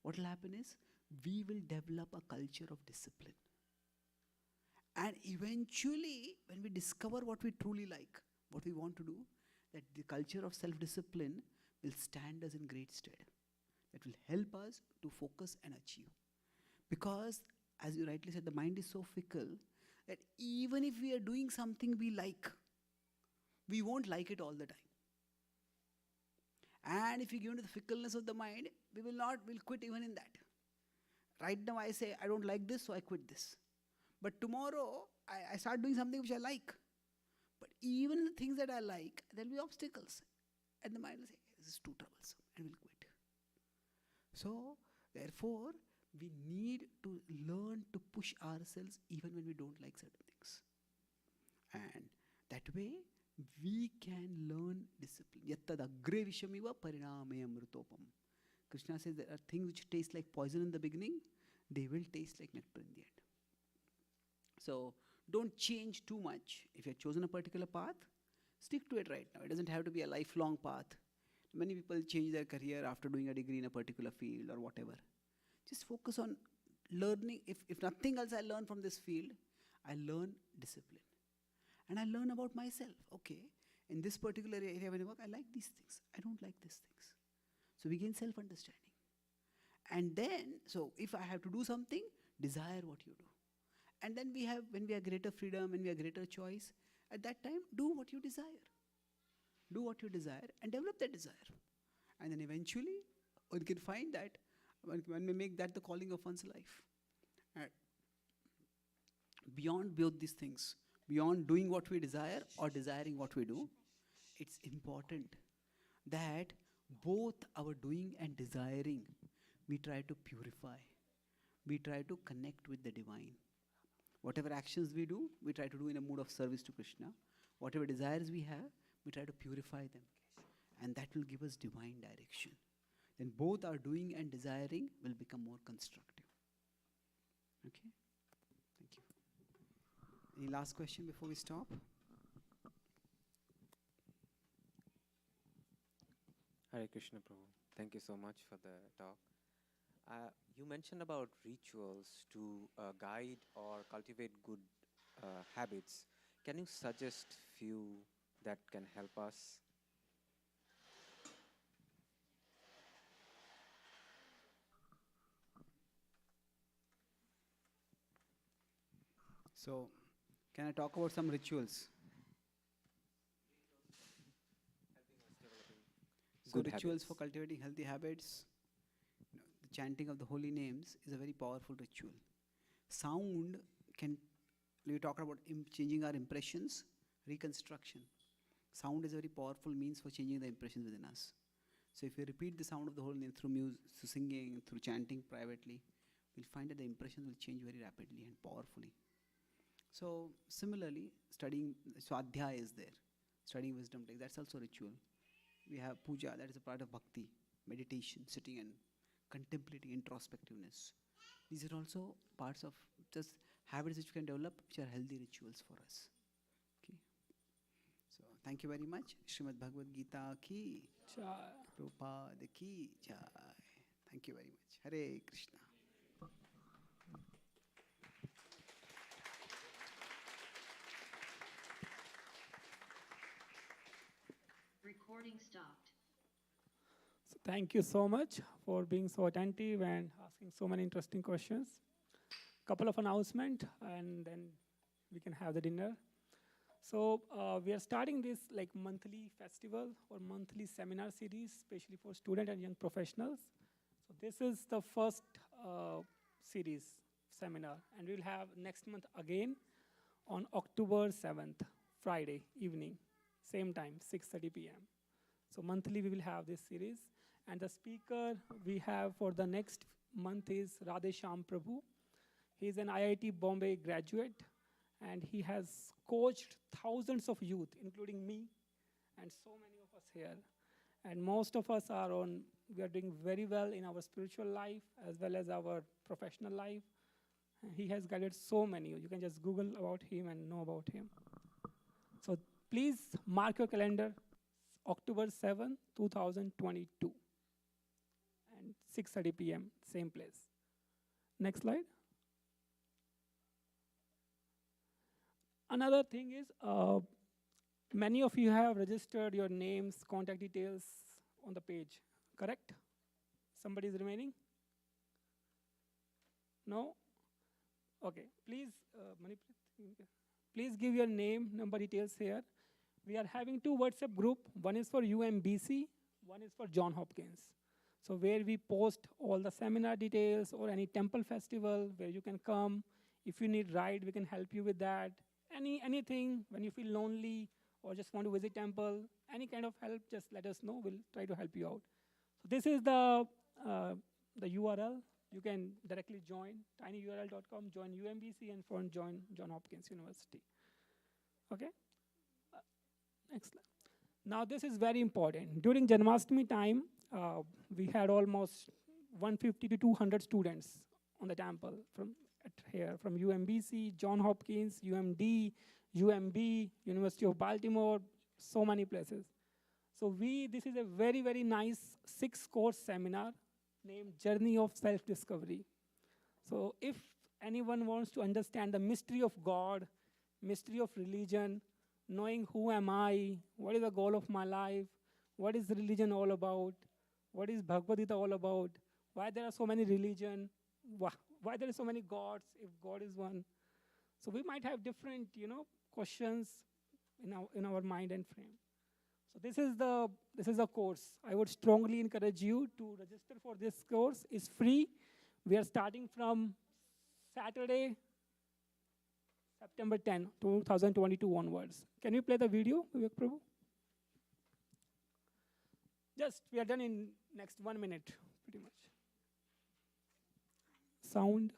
what will happen is, we will develop a culture of discipline. And eventually, when we discover what we truly like, what we want to do, that the culture of self-discipline will stand us in great stead. That will help us to focus and achieve. Because, as you rightly said, the mind is so fickle that even if we are doing something we like, we won't like it all the time. And if we give into the fickleness of the mind, we'll quit even in that. Right now I say, I don't like this, so I quit this. But tomorrow, I start doing something which I like. But even the things that I like, there'll be obstacles. And the mind will say, this is too troublesome, and we'll quit. So, therefore, we need to learn to push ourselves even when we don't like certain things. And that way, we can learn discipline. Yattad agre vishamiva pariname amrutopam. Krishna says there are things which taste like poison in the beginning, they will taste like nectar in the end. So, don't change too much. If you have chosen a particular path, stick to it right now. It doesn't have to be a lifelong path. Many people change their career after doing a degree in a particular field or whatever. Just focus on learning. If nothing else I learn from this field, I learn discipline. And I learn about myself. Okay, in this particular area when I work, I like these things. I don't like these things. So we gain self-understanding. And then, so if I have to do something, desire what you do. And then when we have greater freedom, when we have greater choice, at that time, do what you desire. Do what you desire and develop that desire. And then eventually, one can find that when we make that the calling of one's life. And beyond both these things, beyond doing what we desire or desiring what we do, it's important that both our doing and desiring, we try to purify. We try to connect with the divine. Whatever actions we do, we try to do in a mood of service to Krishna. Whatever desires we have, we try to purify them. And that will give us divine direction. Then both our doing and desiring will become more constructive. Okay? Thank you. Any last question before we stop? Hare Krishna Prabhu. Thank you so much for the talk. You mentioned about rituals to guide or cultivate good habits. Can you suggest few that can help us? So, can I talk about some rituals? So Good rituals habits. for cultivating healthy habits. The chanting of the holy names is a very powerful ritual. Sound can, we talk about changing our impressions, reconstruction. Sound is a very powerful means for changing the impressions within us. So if you repeat the sound of the holy name through music, through singing, through chanting privately, we'll find that the impressions will change very rapidly and powerfully. So similarly, studying Swadhyaya is there. Studying wisdom text, that's also ritual. We have puja, that is a part of bhakti, meditation, sitting and contemplating introspectiveness. These are also parts of just habits which we can develop, which are healthy rituals for us. Okay. So thank you very much. Srimad Bhagavad Gita ki, Jai. Prabhupada ki jai. Thank you very much. Hare Krishna. Recording stopped. So thank you so much for being so attentive and asking so many interesting questions. Couple of announcements and then we can have the dinner. So we are starting this like monthly festival or monthly seminar series, especially for student and young professionals. So this is the first series seminar, and we'll have next month again on October 7th, Friday evening, same time, 6:30 p.m. So monthly we will have this series, and the speaker we have for the next month is Radhesham Prabhu. He is an IIT Bombay graduate, and he has coached thousands of youth, including me, and so many of us here. And most of us we are doing very well in our spiritual life as well as our professional life. And he has guided so many. You can just Google about him and know about him. So please mark your calendar, October 7, 2022, and 6:30 p.m., same place. Next slide. Another thing is, many of you have registered your names, contact details on the page, correct? Somebody is remaining? No? Okay, please, Maniprit, please give your name, number, details here. We are having two WhatsApp group. One is for UMBC, one is for John Hopkins. So where we post all the seminar details or any temple festival where you can come. If you need ride, we can help you with that. Anything, when you feel lonely or just want to visit temple, any kind of help, just let us know. We'll try to help you out. So this is the URL. You can directly join tinyurl.com, join UMBC, and join John Hopkins University. Okay? Excellent. Now this is very important. During Janmashtami time, we had almost 150 to 200 students on the temple from UMBC, John Hopkins, UMD, UMB, University of Baltimore, so many places. So this is a very, very nice 6-course seminar named Journey of Self-Discovery. So if anyone wants to understand the mystery of God, mystery of religion, knowing who am I, what is the goal of my life, what is religion all about, what is Bhagavad Gita all about, why there are so many religions, why there are so many gods if God is one. So we might have different, questions in our mind and frame. So this is the course. I would strongly encourage you to register for this course. It's free. We are starting from Saturday, September 10, 2022 onwards. Can you play the video, Vivek Prabhu? We are done in next 1 minute, pretty much. Sound.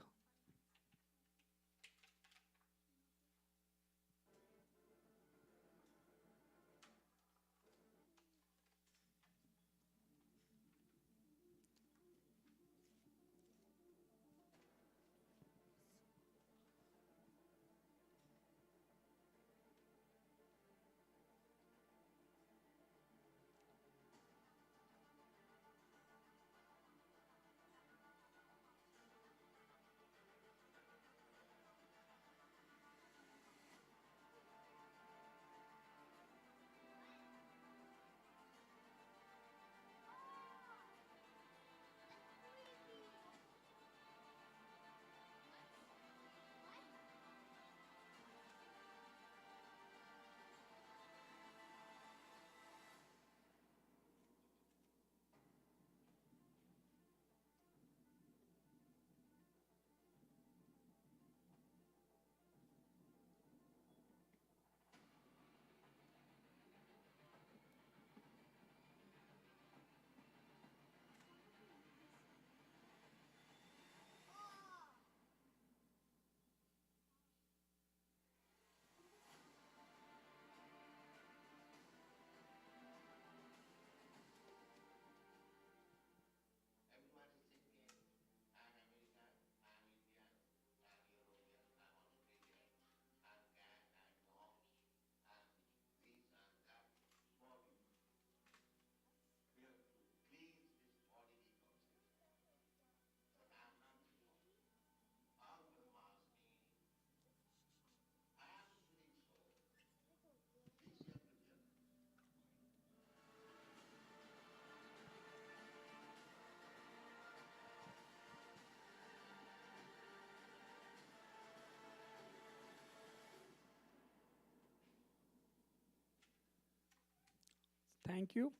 Thank you.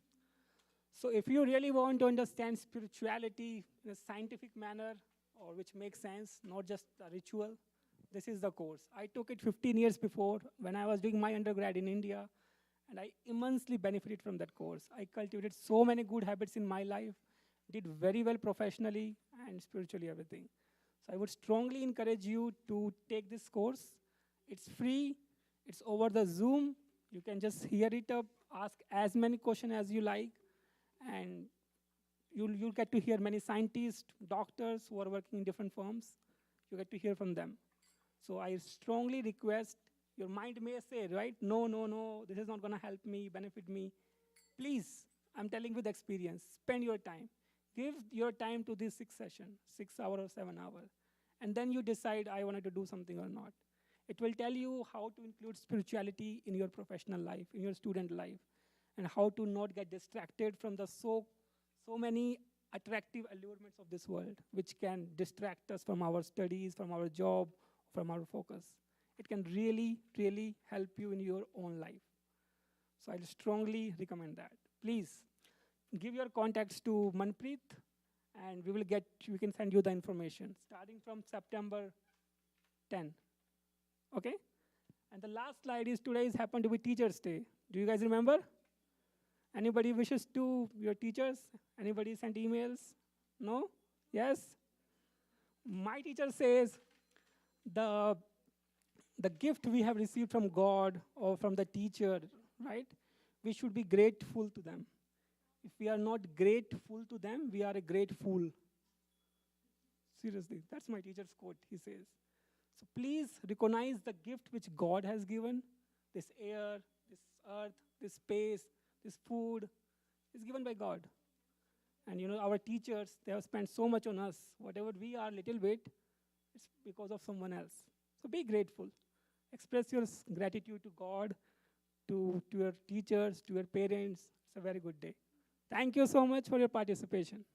So if you really want to understand spirituality in a scientific manner, or which makes sense, not just a ritual, this is the course. I took it 15 years before when I was doing my undergrad in India, and I immensely benefited from that course. I cultivated so many good habits in my life, did very well professionally and spiritually, everything. So I would strongly encourage you to take this course. It's free, it's over the Zoom. You can just hear it up, ask as many questions as you like, and you'll get to hear many scientists, doctors who are working in different firms. You get to hear from them. So I strongly request, your mind may say, right, no, no, no, this is not going to help me, benefit me. Please, I'm telling with experience, spend your time. Give your time to this 6 session, 6 hour or 7 hour. And then you decide, I wanted to do something or not. It will tell you how to include spirituality in your professional life, in your student life, and how to not get distracted from the so many attractive allurements of this world, which can distract us from our studies, from our job, from our focus. It can really, really help you in your own life. So I'll strongly recommend that. Please give your contacts to Manpreet, and we can send you the information starting from September 10. Okay? And the last slide is today's happened to be Teachers' Day. Do you guys remember? Anybody wishes to your teachers? Anybody sent emails? No? Yes? My teacher says the gift we have received from God or from the teacher, right? We should be grateful to them. If we are not grateful to them, we are a great fool. Seriously, that's my teacher's quote, he says. So please recognize the gift which God has given. This air, this earth, this space, this food is given by God. And our teachers, they have spent so much on us. Whatever we are little bit, it's because of someone else. So be grateful. Express your gratitude to God, to your teachers, to your parents. It's a very good day. Thank you so much for your participation.